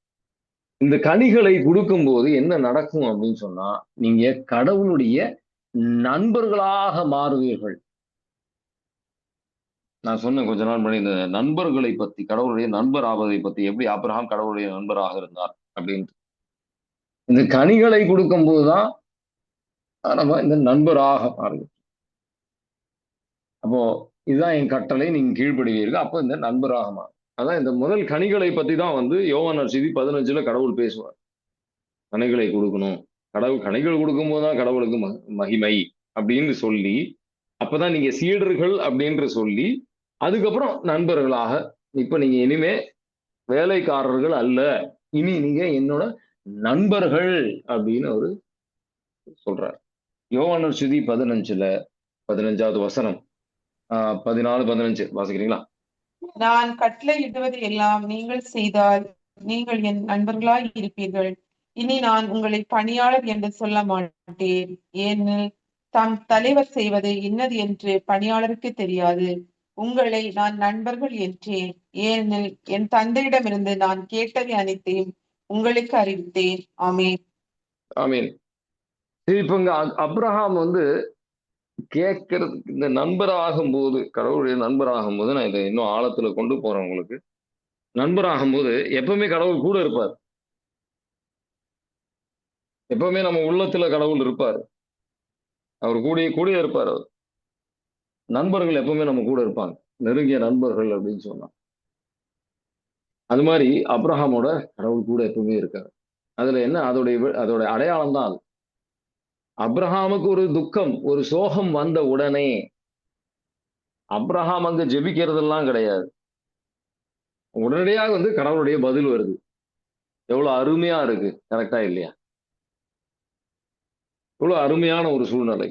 இந்த கனிகளை கொடுக்கும் போது என்ன நடக்கும் அப்படின்னு சொன்னா, நீங்க கடவுளுடைய நண்பர்களாக மாறுவீர்கள். நான் சொன்னேன் கொஞ்ச நாள் முன்னாடி, இந்த நண்பர்களை பத்தி, கடவுளுடைய நண்பர் ஆவதை பத்தி, எப்படி ஆபிரகாம் கடவுளுடைய நண்பராக இருந்தார் அப்படின்ட்டு. இந்த கனிகளை கொடுக்கும் போதுதான் நம்ம இந்த நண்பராக மாறுவோம். அப்போ இதுதான் என் கட்டளை, நீங்க கீழ்ப்படிவீர்கள். அப்போ இந்த நண்பராக மாறும். அதான் இந்த முதல் கனிகளை பத்தி தான் வந்து யோவான் நற்செய்தி 15ல கடவுள் பேசுவார். கனிகளை கொடுக்கணும். கடவுள் கனிகள் கொடுக்கும் போதுதான் கடவுளுக்கு மகிமை அப்படின்னு சொல்லி, அப்பதான் நீங்க சீடர்கள் அப்படின்னு சொல்லி, அதுக்கப்புறம் நண்பர்களாக, இப்ப நீங்க இனிமே வேலைக்காரர்கள் அல்ல, இனி நீங்க என்னோட நண்பர்கள் அப்படின்னு அவரு சொல்றார். யோவான் நற்செய்தி 15ல 15வது வசனம், 14, 15 வாசிக்கிறீங்களா? நான் கட்டளையிடுவது எல்லாம் நீங்கள் செய்தால் நீங்கள் என் நண்பர்களாய் இருப்பீர்கள். இனி நான் உங்களை பணியாளர் என்று சொல்ல மாட்டேன், ஏனெனில் தம் தலைவர் செய்வது இன்னது என்று பணியாளருக்கு தெரியாது. உங்களை நான் நண்பர்கள் என்றேன், ஏனெனில் என் தந்தையிடமிருந்து நான் கேட்டதை அனைத்தையும் உங்களுக்கு அறிவித்தேன். ஆமென். ஆமீன். இப்ப இங்க அப்ரஹாம் வந்து கேட்கறது, இந்த நண்பர் ஆகும்போது, கடவுளுடைய நண்பர் ஆகும்போது, நான் இதை இன்னும் ஆழத்துல கொண்டு போறேன் உங்களுக்கு. நண்பர் ஆகும்போது எப்பவுமே கடவுள் கூட இருப்பார். எப்பவுமே நம்ம உள்ளத்துல கடவுள் இருப்பார். அவர் கூடயே இருப்பார். அவர் நண்பர்கள் எப்பவுமே நம்ம கூட இருப்பாங்க, நெருங்கிய நண்பர்கள் அப்படின்னு சொன்னா. அது மாதிரி அப்ரஹாமோட கடவுள் கூட எப்பவுமே இருக்காரு. அதுல என்ன, அதோட அடையாளம் தான் அது. அப்ரஹாமுக்கு ஒரு துக்கம், ஒரு சோகம் வந்த உடனே அப்ரஹாம் அங்க ஜெபிக்கிறதெல்லாம் கிடையாது. உடனடியாக வந்து கடவுளுடைய பதில் வருது. எவ்வளவு அருமையா இருக்கு, கரெக்டா இல்லையா? இவ்வளவு அருமையான ஒரு சூழ்நிலை.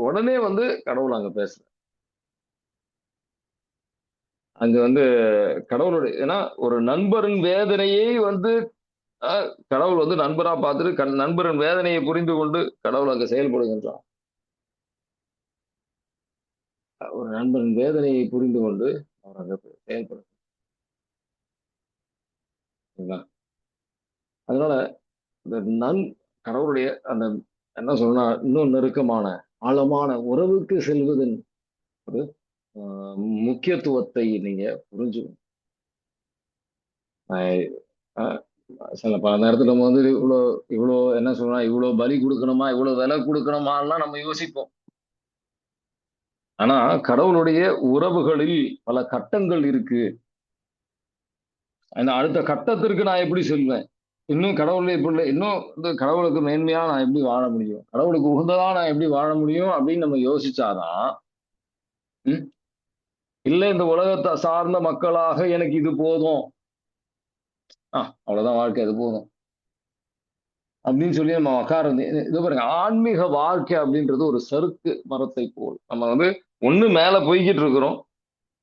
உடனே வந்து கடவுள் அங்க பேசுற, அங்க வந்து கடவுளுடைய, ஏன்னா ஒரு நண்பரின் வேதனையை வந்து கடவுள் வந்து நண்பரா பார்த்துட்டு நண்பரின் வேதனையை புரிந்து கொண்டு கடவுள் அங்க செயல்படுகின்றான். ஒரு நண்பரின் வேதனையை புரிந்து கொண்டு அவர் அங்க செயல்படுகிறார். அதனால இந்த கடவுளுடைய அந்த என்ன சொன்னா, இன்னும் நெருக்கமான ஆழமான உறவுக்கு செல்வதன் ஒரு முக்கியத்துவத்தை நீங்க புரிஞ்சுக்கணும். சில பல நேரத்துல நம்ம வந்து இவ்வளோ என்ன சொல்றா, இவ்வளோ பலி கொடுக்கணுமா, இவ்வளோ விலை கொடுக்கணுமாலாம் நம்ம யோசிப்போம். ஆனா கடவுளுடைய உறவுகளில் பல கட்டங்கள் இருக்கு. அடுத்த கட்டத்திற்கு நான் எப்படி செல்வேன், இன்னும் கடவுளை எப்படி, இன்னும் வந்து கடவுளுக்கு மேன்மையா நான் எப்படி வாழ முடியும், கடவுளுக்கு உகந்ததா நான் எப்படி வாழ முடியும் அப்படின்னு நம்ம யோசிச்சாதான், இல்ல இந்த உலகத்தை சார்ந்த மக்களாக எனக்கு இது போதும், அவ்வளவுதான் வாழ்க்கை, அது போதும் அப்படின்னு சொல்லி நம்ம உட்கார. இது பாருங்க, ஆன்மீக வாழ்க்கை அப்படின்றது ஒரு சறுக்கு மரத்தை போல். நம்ம வந்து ஒண்ணு மேல போய்கிட்டு இருக்கிறோம்,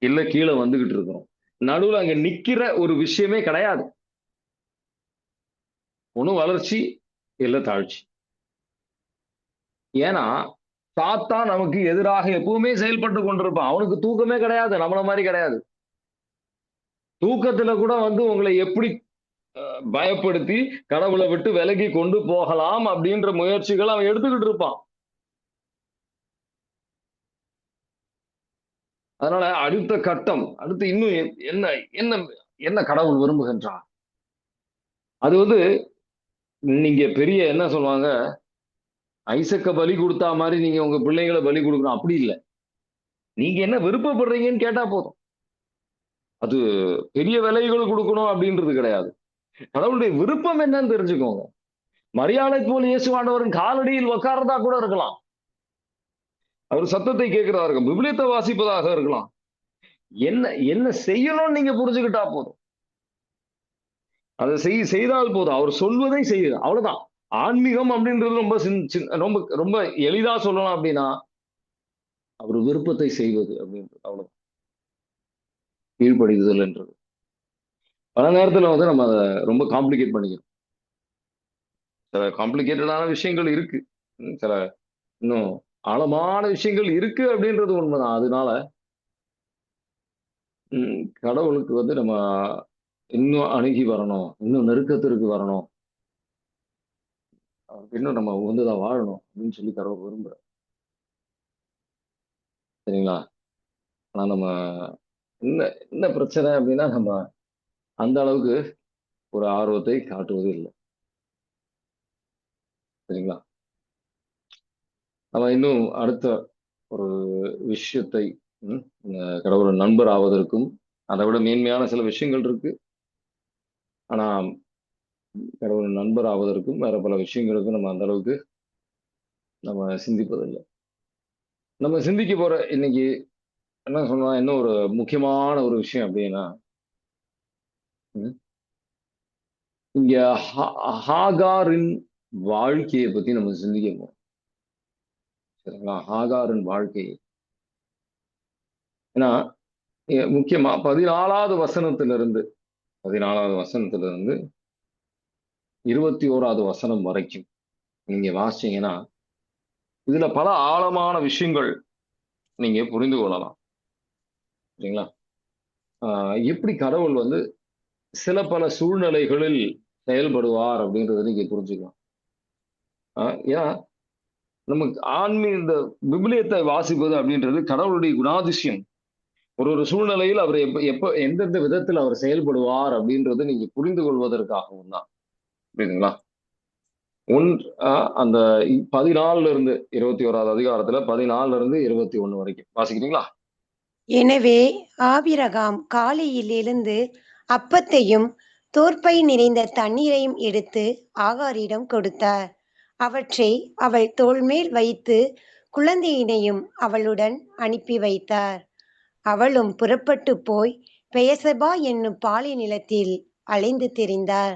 இல்ல கீழே வந்துகிட்டு இருக்கிறோம். நடுவுல அங்க நிக்கிற ஒரு விஷயமே கிடையாது. ஒண்ணு வளர்ச்சி, இல்ல தாழ்ச்சி. ஏன்னா சாத்தான் நமக்கு எதிராக எப்பவுமே செயல்பட்டு கொண்டிருப்பான். அவனுக்கு தூக்கமே கிடையாது, நம்மள மாதிரி கிடையாது. தூக்கத்துல கூட வந்து உங்களை எப்படி பயப்படுத்தி கடவுளை விட்டு விலகி கொண்டு போகலாம் அப்படின்ற முயற்சிகள் அவன் எடுத்துக்கிட்டு இருப்பான். அதனால அடுத்த கட்டம், அடுத்து இன்னும் என்ன என்ன என்ன கடவுள் விரும்புகின்றார், அது வந்து நீங்க பெரிய என்ன சொல்லுவாங்க, ஐசக்க பலி கொடுத்தா மாதிரி நீங்க உங்க பிள்ளைங்களை பலி கொடுக்கணும் அப்படி இல்லை. நீங்க என்ன விருப்பப்படுறீங்கன்னு கேட்டா போதும். அது பெரிய விலைகள் கொடுக்கணும் அப்படின்றது கிடையாது. கடவுளுடைய விருப்பம் என்னன்னு தெரிஞ்சுக்கோங்க. மரியாதை போல் இயேசுவாண்டவரின் காலடியில் உட்கார்றதா கூட இருக்கலாம், அவர் சத்தத்தை கேட்கிறதா இருக்கும், விபிலியத்தை வாசிப்பதாக இருக்கலாம். என்ன என்ன செய்யணும்னு நீங்க புரிஞ்சுக்கிட்டா போதும், அதை செய்தால் போதும். அவர் சொல்வதை செய்யுது, அவ்வளவுதான். ஆன்மீகம் அப்படின்றது ரொம்ப ரொம்ப ரொம்ப எளிதா சொல்லலாம் அப்படின்னா, அவர் விருப்பத்தை செய்வது அப்படின்றது, அவ்வளவுதான் கீழ்ப்படிதல் என்றது. பல நேரத்துல வந்து நம்ம அதை ரொம்ப காம்ப்ளிகேட் பண்ணிக்கிறோம். சில காம்ப்ளிகேட்டடான விஷயங்கள் இருக்கு, சில இன்னும் ஆழமான விஷயங்கள் இருக்கு அப்படின்றது உண்மைதான். அதனால கடவுளுக்கு வந்து நம்ம இன்னும் அணுகி வரணும், இன்னும் நெருக்கத்திற்கு வரணும். அவருக்கு இன்னும் நம்ம உகந்துதான் வாழணும் அப்படின்னு சொல்லி கடவுள் விரும்புறார். சரிங்களா? ஆனா நம்ம என்ன என்ன பிரச்சனை அப்படின்னா, நம்ம அந்த அளவுக்கு ஒரு ஆர்வத்தை காட்டுவது இல்லை. சரிங்களா? நம்ம இன்னும் அடுத்த ஒரு விஷயத்தை கடவுளோட நண்பர் ஆவதற்கும் அதை விட மேன்மையான சில விஷயங்கள் இருக்கு. ஆனா கடவுள் நண்பர் ஆவதற்கும் வேற பல விஷயங்களுக்கும் நம்ம அந்த அளவுக்கு நம்ம சிந்திப்பதில்லை. நம்ம சிந்திக்க போற இன்னைக்கு என்ன சொல்லலாம், என்ன ஒரு முக்கியமான ஒரு விஷயம் அப்படின்னா, ம், இங்க ஹாகாரின் வாழ்க்கையை பத்தி நம்ம சிந்திக்கணும். சரிங்களா? ஹாகாரின் வாழ்க்கை. ஏன்னா முக்கியமா 14வது வசனத்திலிருந்து 21வது வசனம் வரைக்கும் நீங்க வாசிச்சீங்கன்னா இதுல பல ஆழமான விஷயங்கள் நீங்க புரிந்து கொள்ளலாம். சரிங்களா? எப்படி கடவுள் வந்து சில பல சூழ்நிலைகளில் செயல்படுவார் அப்படின்றத நீங்க புரிஞ்சுக்கலாம். ஏன்னா நமக்கு இந்த விபிலியத்தை வாசிப்பது அப்படின்றது கடவுளுடைய குணாதிசயம். ஒரு சூழ்நிலையில் அவர் எப்ப எந்தெந்த விதத்தில் அவர் செயல்படுவார் அப்படின்றத நீங்க புரிந்து கொள்வதற்காகவும் தான். புரியுதுங்களா? அந்த 14ல இருந்து 21வது அதிகாரத்துல 14ல இருந்து 21 வரைக்கும் வாசிக்கிறீங்களா? எனவே ஆபிரகாம் காலையில் எழுந்து அப்பத்தையும் தோற்பை நிறைந்த தண்ணீரையும் எடுத்து ஆகாரிடம் கொடுத்தார். அவற்றை அவள் தோள்மேல் வைத்து குழந்தையினையும் அவளுடன் அனுப்பி வைத்தார். அவளும் புறப்பட்டு போய் பெயர்செபா என்னும் பாலை நிலத்தில் அலைந்து திரிந்தார்.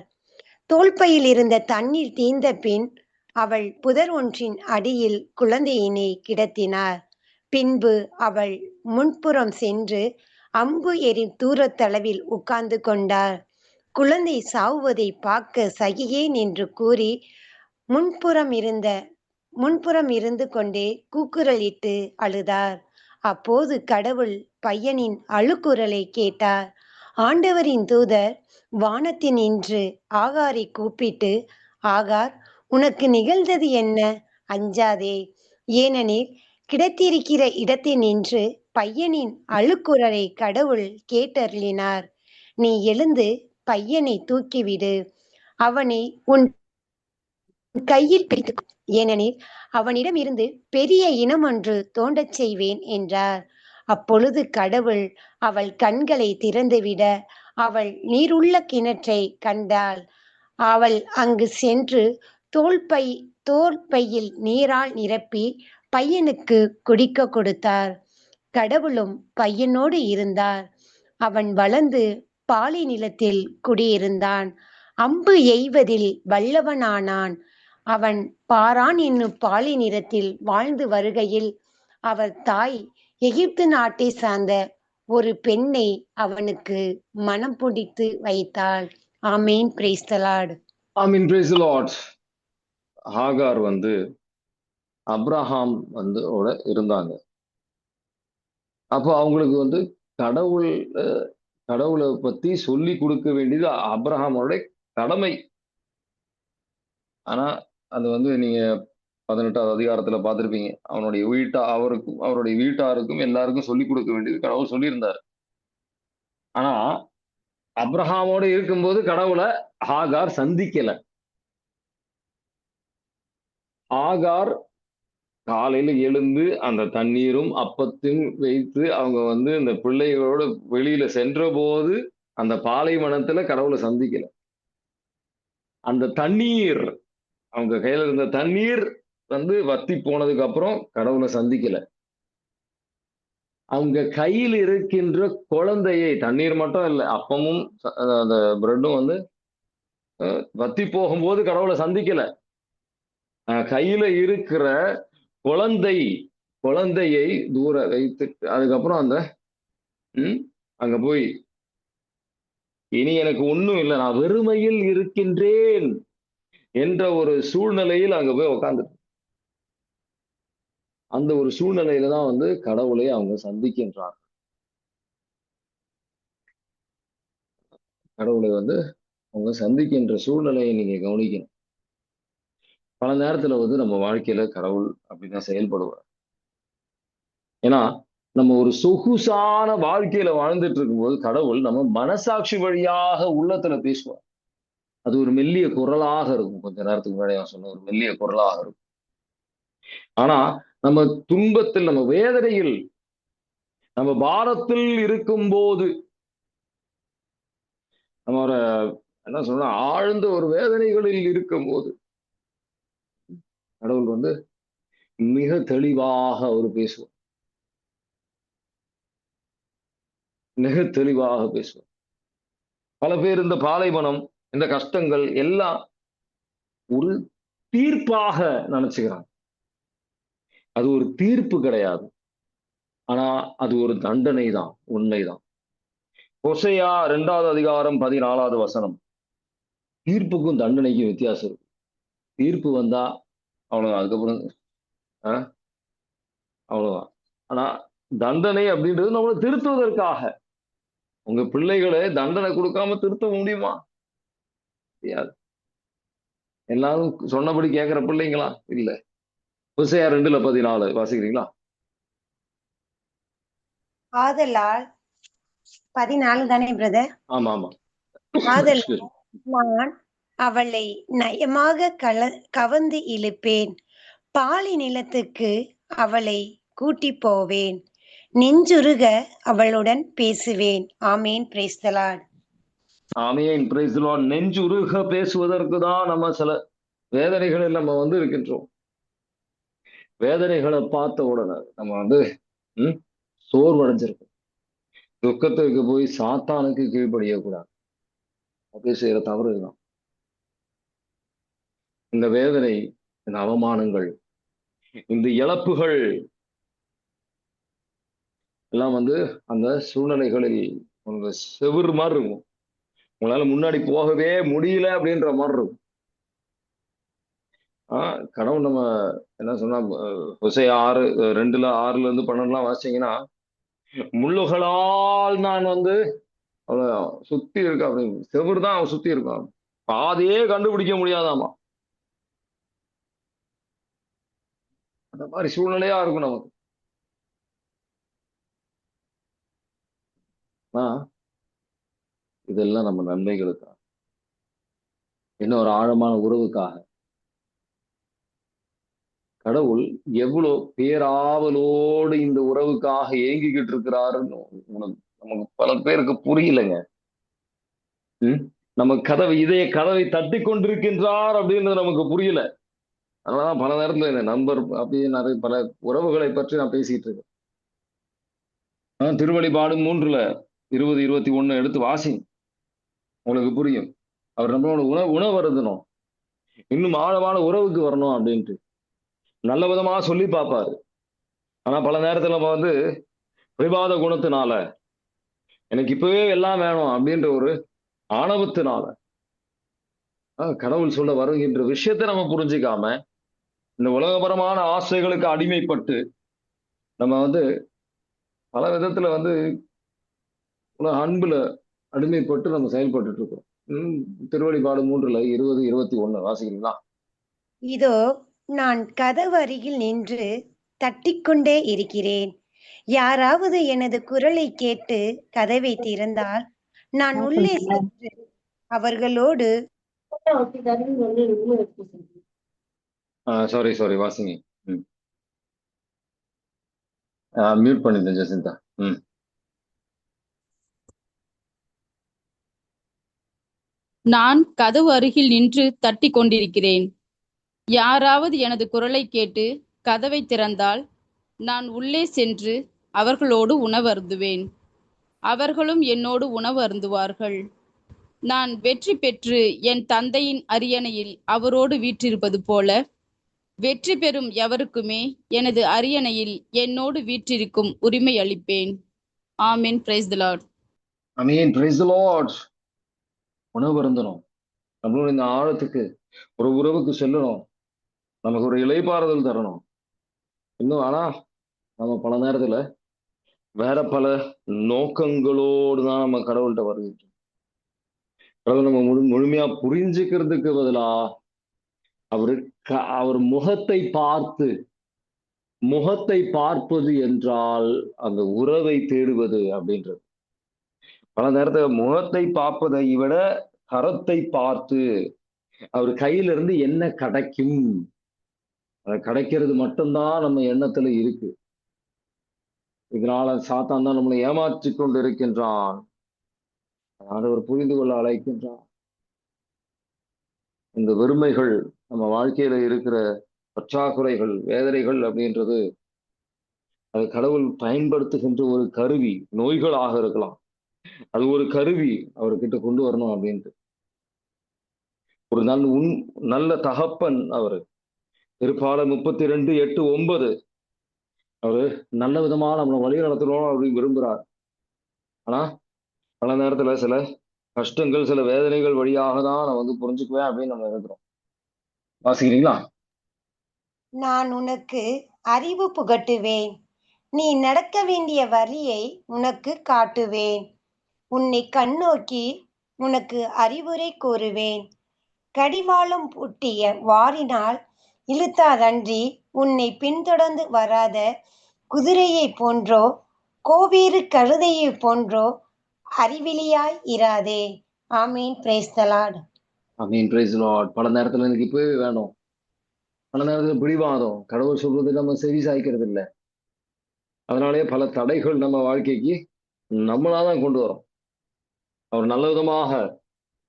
தோள்பையில் இருந்த தண்ணீர் தீர்ந்த பின் அவள் புதர் ஒன்றின் அடியில் குழந்தையினை கிடத்தினார். பின்பு அவள் முன்புறம் சென்று அம்பு எறிம் தூரத்தளவில் உட்கார்ந்து கொண்டார். குழந்தை சாவுவதை பார்க்க சகியேன் என்று கூறி முன்புறம் இருந்து கொண்டே கூக்குரலிட்டு அழுதார். அப்போது கடவுள் பையனின் அழுகுரலை கேட்டார். ஆண்டவரின் தூதர் வானத்தினின்று ஆகாரை கூப்பிட்டு, ஆகார், உனக்கு நிகழ்ந்தது என்ன? அஞ்சாதே, ஏனெனில் கிடத்திருக்கிற இடத்தினின்று பையனின் அழுகுரலை கடவுள் கேட்டருளினார். நீ எழுந்து பையனை தூக்கிவிடு, அவனை உன் கையில் பிடித்து, ஏனெனில் அவனிடம் இருந்து பெரிய இனம் ஒன்று தோன்றச் செய்வேன் என்றார். அப்பொழுது கடவுள் அவள் கண்களை திறந்துவிட அவள் நீருள்ள கிணற்றை கண்டாள். அவள் அங்கு சென்று தோல்பையில் நீரால் நிரப்பி பையனுக்கு குடிக்க கொடுத்தார். கடவுளும் பையனோடு இருந்தார். அவன் வளர்ந்து பாலை நிலத்தில் குடியிருந்தான். அம்பு எய்வதில் வல்லவனானான். அவன் பாரான் என்னும் பாலை நிலத்தில் வாழ்ந்து வருகையில் அவர் தாய் எகிப்து நாட்டை சார்ந்த ஒரு பெண்ணை அவனுக்கு மனம் பிடித்து வைத்தாள். Amen. Praise the Lord. Amen. Praise the Lord. Hagar வந்து அப்ரஹாம் வந்து இருந்தாங்க. அப்போ அவங்களுக்கு வந்து கடவுளை பத்தி சொல்லி கொடுக்க வேண்டியது அப்ரஹாமோட கடமை. ஆனா அது வந்து நீங்க 18வது அதிகாரத்துல பார்த்திருப்பீங்க. அவருடைய வீட்டாருக்கும் எல்லாருக்கும் சொல்லிக் கொடுக்க வேண்டியது கடவுள் சொல்லியிருந்தார். ஆனா அப்ரஹாமோட இருக்கும்போது கடவுளை ஹாகார் சந்திக்கல. ஆகார் காலையில எழுந்து அந்த தண்ணீரும் அப்பத்தையும் வைத்து அவங்க வந்து இந்த பிள்ளைகளோட வெளியில சென்ற போது அந்த பாலைவனத்துல கடவுளை சந்திக்கல. அந்த தண்ணீர் அவங்க கையில இருந்த தண்ணீர் வந்து வத்தி போனதுக்கு அப்புறம் கடவுளை சந்திக்கல. அவங்க கையில் இருக்கின்ற குழந்தையை, தண்ணீர் மட்டும் இல்லை, அப்பமும் அந்த பிரெட்டும் வந்து வத்தி போகும்போது கடவுளை சந்திக்கல. கையில இருக்கிற குழந்தையை தூர வைத்துட்டு அதுக்கப்புறம் அங்க போய் இனி எனக்கு ஒண்ணும் இல்லை, நான் வெறுமையில் இருக்கின்றேன் என்ற ஒரு சூழ்நிலையில் அங்க போய் உட்கார்ந்து அந்த ஒரு சூழ்நிலையில தான் வந்து கடவுளை அவங்க சந்திக்கின்றார். கடவுளை வந்து அவங்க சந்திக்கின்ற சூழ்நிலையை நீங்க கவனிக்கணும். பல நேரத்துல வந்து நம்ம வாழ்க்கையில கடவுள் அப்படிதான் செயல்படுவார். ஏன்னா நம்ம ஒரு சொகுசான வாழ்க்கையில வாழ்ந்துட்டு இருக்கும்போது கடவுள் நம்ம மனசாட்சி வழியாக உள்ளத்துல பேசுவார். அது ஒரு மெல்லிய குரலாக இருக்கும். கொஞ்ச நேரத்துக்கு முன்னாடி நான் சொன்ன ஒரு மெல்லிய குரலாக இருக்கும். ஆனா நம்ம துன்பத்தில், நம்ம வேதனையில், நம்ம பாரத்தில் இருக்கும்போது, நம்ம ஒரு என்ன சொல்றோம், ஆழ்ந்த ஒரு வேதனைகளில் இருக்கும்போது கடவுள் வந்து மிக தெளிவாக அவர் பேசுவார். மிக தெளிவாக பேசுவார். பல பேர் இந்த பாலைவனம், இந்த கஷ்டங்கள் எல்லாம் ஒரு தீர்ப்பாக நினைச்சுக்கிறாங்க. அது ஒரு தீர்ப்பு கிடையாது. ஆனா அது ஒரு தண்டனை தான், உண்மைதான். ஹோசேயா 2வது அதிகாரம் 14வது வசனம். தீர்ப்புக்கும் தண்டனைக்கும் வித்தியாசம் இருக்கு. தீர்ப்பு வந்தா அவ்வளவுதான். அதுக்கப்புறம் அவ்வளவுதான். ஆனா தண்டனை அப்படின்றது நம்மளை திருத்துவதற்காக. உங்க பிள்ளைகளை தண்டனை கொடுக்காம திருத்த முடியுமா? முடியாது. எல்லாரும் சொன்னபடி கேட்கிற பிள்ளைங்களா? இல்ல. ஹோசேயா 2:14 வாசிக்கிறீங்களா? ஆதலால் 14 தானே பிரதர்? ஆமா ஆமா. ஆதலால் நான் அவளை நயமாக கவர்ந்து இழுப்பேன், பாலை நிலத்துக்கு அவளை கூட்டி போவேன், நெஞ்சுருக அவளுடன் பேசுவேன். Amen. Praise the Lord. Amen. Praise the Lord. நெஞ்சுருக பேசுவதற்கு தான் நம்ம சில வேதனைகளில் நம்ம வந்து இருக்கின்றோம். வேதனைகளை பார்த்த உடனே நம்ம வந்து சோர்வடைஞ்சிருக்கோம். துக்கத்துக்கு போய் சாத்தானுக்கு கீழ்ப்படியக்கூடாது. அப்படி செய்யற தவறு இதுதான். இந்த வேதனை, இந்த அவமானங்கள், இந்த இழப்புகள் எல்லாம் வந்து அந்த சூழ்நிலைகளில் உங்க செவுரு மாதிரி இருக்கும். உங்களால முன்னாடி போகவே முடியல அப்படின்ற மாதிரி இருக்கும். கடவுள் நம்ம என்ன சொன்னா, ஹோசேயா 6:2-6 வாசிச்சீங்கன்னா, முள்ளுகளால் நான் வந்து அவளை சுத்தி இருக்க அப்படின்னு செவுரு தான் அவன் சுத்தி இருக்கான். பாதையே கண்டுபிடிக்க முடியாதாமா. அந்த மாதிரி சூழ்நிலையா இருக்கும் நமக்கு. இதெல்லாம் நம்ம நன்மைகளுக்காக, இன்னும் ஒரு ஆழமான உறவுக்காக கடவுள் எவ்வளவு பேராவலோடு இந்த உறவுக்காக ஏங்கிக்கிட்டு இருக்கிறாருன்னு நமக்கு பல பேருக்கு புரியலைங்க. நம்ம இதய கதவை தட்டி கொண்டிருக்கின்றார் அப்படின்றது நமக்கு புரியல. அதனாலதான் பல நேரத்துல இந்த நண்பர் அப்படியே நிறைய பல உறவுகளை பற்றி நான் பேசிட்டு இருக்கேன். திருவெளிப்பாடு 3:20-21 எடுத்து வாசி, உங்களுக்கு புரியும். அவர் நம்மளோட உணவு வருதணும், இன்னும் ஆழமான உறவுக்கு வரணும் அப்படின்ட்டு நல்ல விதமா சொல்லி பார்ப்பாரு. ஆனா பல நேரத்துல நம்ம வந்து விவாத குணத்தினால, எனக்கு இப்பவே எல்லாம் வேணும் அப்படின்ற ஒரு ஆணவத்தினால கடவுள் சொல்ல வருகின்ற விஷயத்தை நம்ம புரிஞ்சுக்காம இந்த உலகபரமான ஆசைகளுக்கு அடிமைப்பட்டு நம்ம வந்து பல விதத்துல வந்து உலக அன்புல அடிமைப்பட்டு நம்ம செயல்பட்டு இருக்கோம். திருவெளிப்பாடு 3:20-21 வாசிக்கிறீங்களா? இதோ நான் கதவு அருகில் நின்று தட்டிக்கொண்டே இருக்கிறேன். யாராவது எனது குரலை கேட்டு கதவை திறந்தால் நான் உள்ளே சென்று அவர்களோடு சாரி வாசிங்க. மியூட் பண்ணிட்டேன் ஜெசிந்தா. நான் கதவு அருகில் நின்று தட்டி கொண்டிருக்கிறேன். யாராவது எனது குரலை கேட்டு கதவை திறந்தால் நான் உள்ளே சென்று அவர்களோடு உணவருந்துவேன், அவர்களும் என்னோடு உணவு அருந்துவார்கள். நான் வெற்றி பெற்று என் தந்தையின் அரியணையில் அவரோடு வீற்றிருப்பது போல வெற்றி பெறும் எவருக்குமே எனது அரியணையில் என்னோடு வீற்றிருக்கும் உரிமை அளிப்பேன். Amen. Praise the Lord. Amen. Praise the Lord. உணவு அருந்தணும், நம்மளோட இந்த ஆழத்துக்கு ஒரு உறவுக்கு செல்லணும், நமக்கு ஒரு இளைப்பாறுதல் தரணும். இன்னும் ஆனா நம்ம பல நேரத்துல வேற பல நோக்கங்களோடு தான் நம்ம கடவுள்கிட்ட வருகின்றோம். கடவுள் நம்ம முழுமையா புரிஞ்சுக்கிறதுக்கு பதிலா அவர் முகத்தை பார்ப்பது என்றால் அந்த உறவை தேடுவது அப்படின்றது. பல நேரத்துல முகத்தை பார்ப்பதை விட கரத்தை பார்த்து அவர் கையில இருந்து என்ன கிடைக்கும், கிடைக்கிறது மட்டும்தான் நம்ம எண்ணத்துல இருக்கு. இதனால சாத்தான் தான் நம்மளை ஏமாற்றிக் கொண்டு இருக்கின்றான். ஆண்டவர் புரிந்து கொள்ள அழைக்கின்றான். இந்த வெறுமைகள், நம்ம வாழ்க்கையில இருக்கிற பற்றாக்குறைகள், வேதனைகள் அப்படின்றது அது கடவுள் பயன்படுத்துகின்ற ஒரு கருவி. நோய்களாக இருக்கலாம், அது ஒரு கருவி அவர்கிட்ட கொண்டு வரணும் அப்படின்ட்டு. ஒரு நல்ல தகப்பன் அவரு. திருப்பாடல் 32:8-9 அவரு நல்ல விதமா நம்மளை வழி நடத்தணும் அப்படின்னு விரும்புறார். ஆனா பல நேரத்துல சில கஷ்டங்கள், சில வேதனைகள் வழியாக தான் நான் புரிஞ்சுக்குவேன் அப்படின்னு நம்ம இருக்கிறோம். வாசிக்கிறீங்களா? நான் உனக்கு அறிவு புகட்டுவேன், நீ நடக்க வேண்டிய வழியை உனக்கு காட்டுவேன், உன்னை கண்ணோக்கி உனக்கு அறிவுரை கூறுவேன். கடிவாளம் பூட்டிய வாரினால் இழுத்தாதன்றி உன்னை பின்தொடர்ந்து வராத குதிரையை போன்றோ கோவேறு கழுதையை போன்றோ அறிவிலியாய் இராதே. Amen. Praise the Lord. Amen. Praise the Lord. பல நேரத்துல எனக்கு இப்பவே வேணும், பல நேரத்துல பிடிவாதம், கடவுள் சொல்றது நம்ம செவி சாய்க்கிறது இல்லை. அதனாலே பல தடைகள் நம்ம வாழ்க்கைக்கு நம்மளாதான் கொண்டு வரோம். அவர் நல்ல விதமாக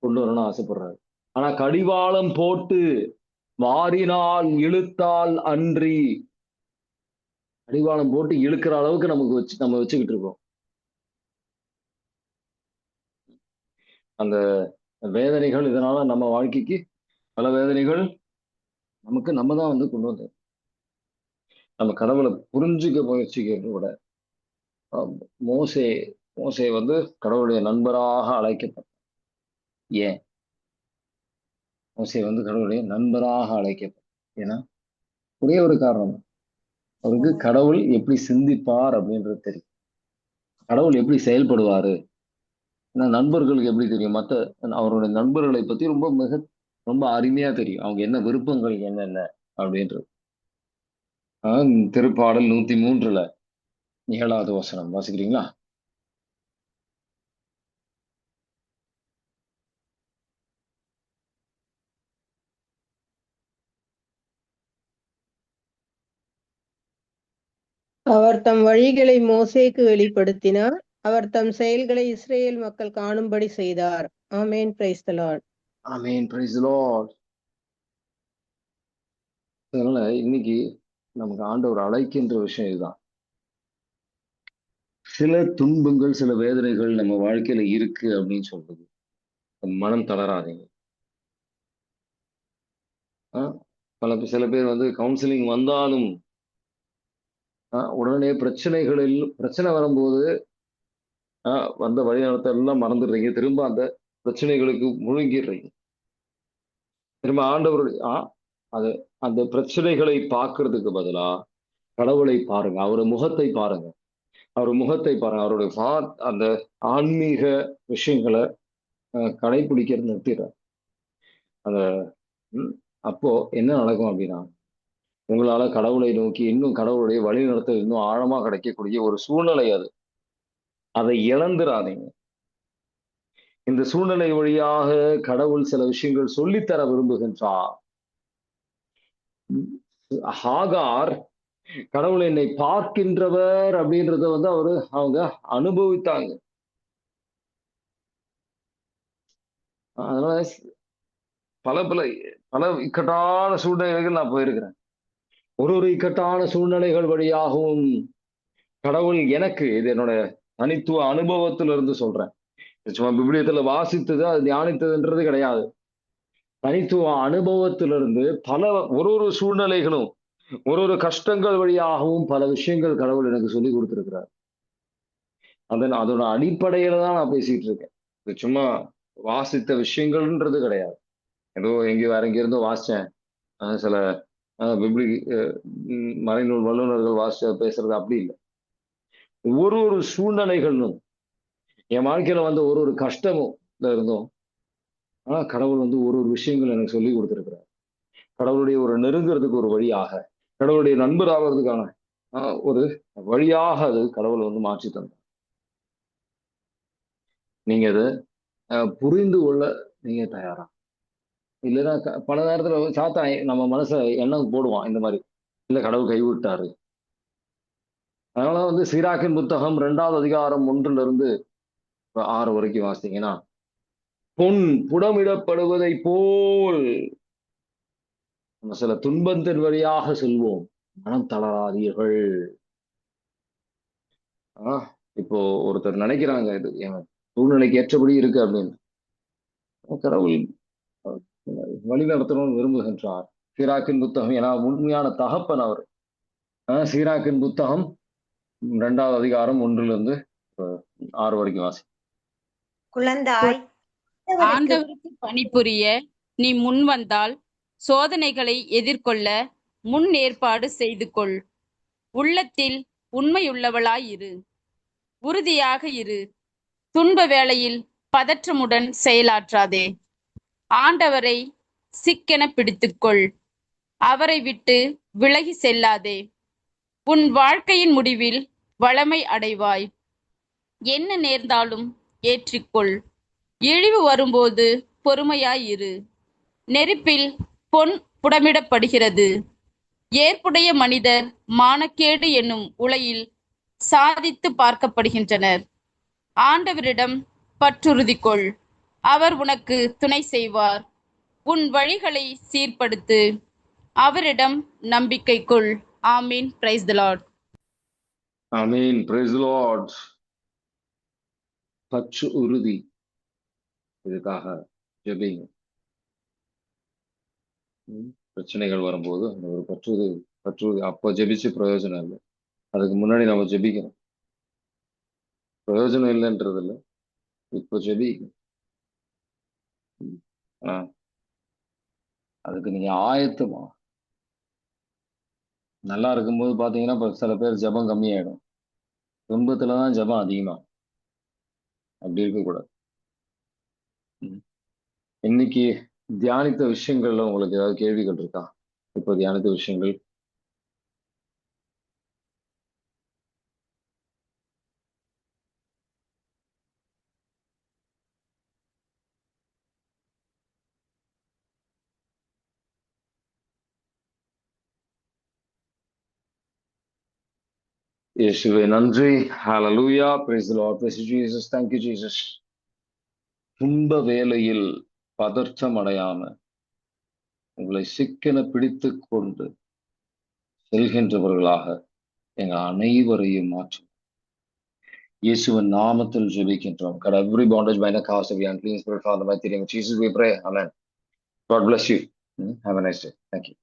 கொண்டு வரணும்னு ஆசைப்படுறாரு. ஆனா கடிவாளம் போட்டு வாரினால் இழுத்தால் அன்றி, கடிவாளம் போட்டு இழுக்கிற அளவுக்கு நம்ம வச்சுக்கிட்டு இருக்கோம். அந்த வேதனைகள், இதனால நம்ம வாழ்க்கைக்கு பல வேதனைகள் நம்ம தான் கொண்டு வந்தோம். நம்ம கடவுளை புரிஞ்சுக்க முயற்சிக்கிறது கூட. மோசே கடவுளுடைய நண்பராக அழைக்கப்பட்டார். ஏன் மோசே கடவுளுடைய நண்பராக அழைக்கப்பட்டார்? ஏன்னா ஒரே ஒரு காரணம், அவருக்கு கடவுள் எப்படி சிந்திப்பார் அப்படின்றது தெரியும், கடவுள் எப்படி செயல்படுவாரு. ஏன்னா நண்பர்களுக்கு எப்படி தெரியும்? அவருடைய நண்பர்களை பத்தி ரொம்ப அருமையா தெரியும், அவங்க என்ன விருப்பங்கள் என்னென்ன அப்படின்றது. திருப்பாடல் 103 7வது வசனம் வாசிக்கிறீங்களா? அவர் தம் வழிகளை மோசேக்கு வெளிப்படுத்தினார், அவர் தம் செயல்களை இஸ்ரேல் மக்கள் காணும்படி செய்தார். Amen. Praise the Lord. Amen. Praise the Lord. அதனால இன்னைக்கு நமக்கு ஆண்டவர் அழைக்கின்ற விஷயம் இதுதான். சில துன்பங்கள், சில வேதனைகள் நம்ம வாழ்க்கையில இருக்கு அப்படின்னு சொல்றது, மனம் தளராதீங்க. சில பேர் கவுன்சிலிங் வந்தாலும் உடனே பிரச்சனை வரும்போது வந்த வழிநடத்த எல்லாம் மறந்துடுறீங்க, திரும்ப அந்த பிரச்சனைகளுக்கு முழுங்கிடுறீங்க. திரும்ப ஆண்டவருடைய அந்த பிரச்சனைகளை பார்க்கறதுக்கு பதிலா கடவுளை பாருங்க, அவருடைய முகத்தை பாருங்க, அவருடைய அந்த ஆன்மீக விஷயங்களை கடைபிடிக்கிறது நிறுத்திடுறார். அப்போ என்ன நடக்கும் அப்படின்னா, உங்களால கடவுளை நோக்கி இன்னும் கடவுளுடைய வழி நடத்த இன்னும் ஆழமா கிடைக்கக்கூடிய ஒரு சூழ்நிலை அது. அதை இழந்துடாதீங்க. இந்த சூழ்நிலை வழியாக கடவுள் சில விஷயங்கள் சொல்லித்தர விரும்புகின்றார். ஹாகார் கடவுள் என்னை பார்க்கின்றவர் அப்படின்றத அவங்க அனுபவித்தாங்க. அதனால பல இக்கட்டான சூழ்நிலைகள் நான் போயிருக்கிறேன். ஒரு இக்கட்டான சூழ்நிலைகள் வழியாகவும் கடவுள் எனக்கு, இது என்னோட தனித்துவ அனுபவத்திலிருந்து சொல்றேன், சும்மா விபிலியத்துல வாசித்தது அது தியானித்ததுன்றது கிடையாது. தனித்துவ அனுபவத்திலிருந்து ஒரு சூழ்நிலைகளும் ஒரு கஷ்டங்கள் வழியாகவும் பல விஷயங்கள் கடவுள் எனக்கு சொல்லி கொடுத்திருக்கிறார். அதோட அடிப்படையில தான் நான் பேசிட்டு இருக்கேன். இது சும்மா வாசித்த விஷயங்கள்ன்றது கிடையாது. ஏதோ வேற எங்கிருந்தோ வாசிச்சேன், சில மறைநூல் வல்லுநர்கள் வாசிச்ச பேசுறது அப்படி இல்லை. ஒரு சூழ்நிலைகளும் என் வாழ்க்கையில ஒரு கஷ்டமும் இருந்தும் கடவுள் ஒரு விஷயங்கள் எனக்கு சொல்லி கொடுத்திருக்கிறார். கடவுளுடைய ஒரு நெருங்குறதுக்கு ஒரு வழியாக, கடவுளுடைய நண்பர் ஆகிறதுக்கான ஒரு வழியாக அது கடவுள் வந்து மாற்றி தந்தார். நீங்க அதை புரிந்து கொள்ள நீங்க தயாரா? இல்லைன்னா பல நேரத்துல சாத்தா நம்ம மனசை எண்ணம் போடுவான் இந்த மாதிரி, இல்ல கடவுள் கைவிட்டாரு. அதனால வந்து சீராக்கின் புத்தகம் 2வது அதிகாரம் 1 to 6 வரைக்கும் வாசித்தீங்கன்னா, பொன் புடமிடப்படுவதை போல் நம்ம சில துன்பத்தின் வழியாக செல்வோம், மனம் தளராதீர்கள். இப்போ ஒருத்தர் நினைக்கிறாங்க இது என் சூழ்நிலைக்கு ஏற்றபடி இருக்கு அப்படின்னு, கடவுள் வழி நடத்தணும்னு விரும்புகின்றார். சீராக்கின் புத்தகம், ஏன்னா உண்மையான தகப்பன் அவர். சீராக்கின் புத்தகம் 2வது அதிகாரம் 1 to 6 வரைக்கும் வாசி. குழந்தாய், ஆண்டவருக்கு பணிபுரிய நீ முன் வந்தால் சோதனைகளை எதிர்கொள்ள முன் ஏற்பாடு செய்து கொள். உள்ளத்தில் உண்மையுள்ளவளாய் இரு, உறுதியாக இரு. துன்ப வேளையில் பதற்றமுடன் செயலாற்றாதே. ஆண்டவரை சிக்கென பிடித்துக்கொள், அவரை விட்டு விலகி செல்லாதே. உன் வாழ்க்கையின் முடிவில் வளமை அடைவாய். என்ன நேர்ந்தாலும் ஏற்றிக்கொள். இழிவு வரும்போது பொறுமையாயிரு. நெருப்பில் பொன் புடமிடப்படுகிறது. ஏற்புடைய மனிதர் மானக்கேடு என்னும் உலையில் சாதித்து பார்க்கப்படுகின்றனர். ஆண்டவரிடம் பற்றுறுதி கொள், அவர் உனக்கு துணை செய்வார். உன் வழிகளை சீர்படுத்து, அவரிடம் நம்பிக்கை கொள். Amen. Praise the Lord. Amen. Praise the Lord. பற்று உறுதி, இதுக்காக ஜெபிங்க. பிரச்சனைகள் வரும்போது அந்த ஒரு பற்றுறுதி அப்போ ஜெபிச்சு பிரயோஜனம் இல்லை, அதுக்கு முன்னாடி நம்ம ஜெபிக்கணும். பிரயோஜனம் இல்லைன்றது இல்லை, இப்போ ஜெபிக்கணும். அதுக்கு நீங்க ஆயத்தமா. நல்லா இருக்கும்போது பாத்தீங்கன்னா இப்ப சில பேர் ஜெபம் கம்மியாயிடும், துன்பத்துலதான் ஜெபம் அதிகமா. அப்படி இருக்கக்கூடாது. இன்னைக்கு தியானித்த விஷயங்கள்ல உங்களுக்கு ஏதாவது கேள்விகள் இருக்கா? இப்போ தியானித்த விஷயங்கள் இயேசுவே நன்றி. ஹalleluya. praise the Lord. praise Jesus. thank you Jesus. துன்ப வேளையில் பதற்றம் அடையாம உங்களை சிக்கென பிடித்து கொண்டு செல்கின்றவர்களாக எங்க அனைவரையும் மாற்றும் இயேசுவின் நாமத்தில் ஜெபிக்கின்றோம். Cut every bondage by the cause of the unclean spirit, Father, by the name of Jesus we pray. Amen. God bless you. Have a nice day. Thank you.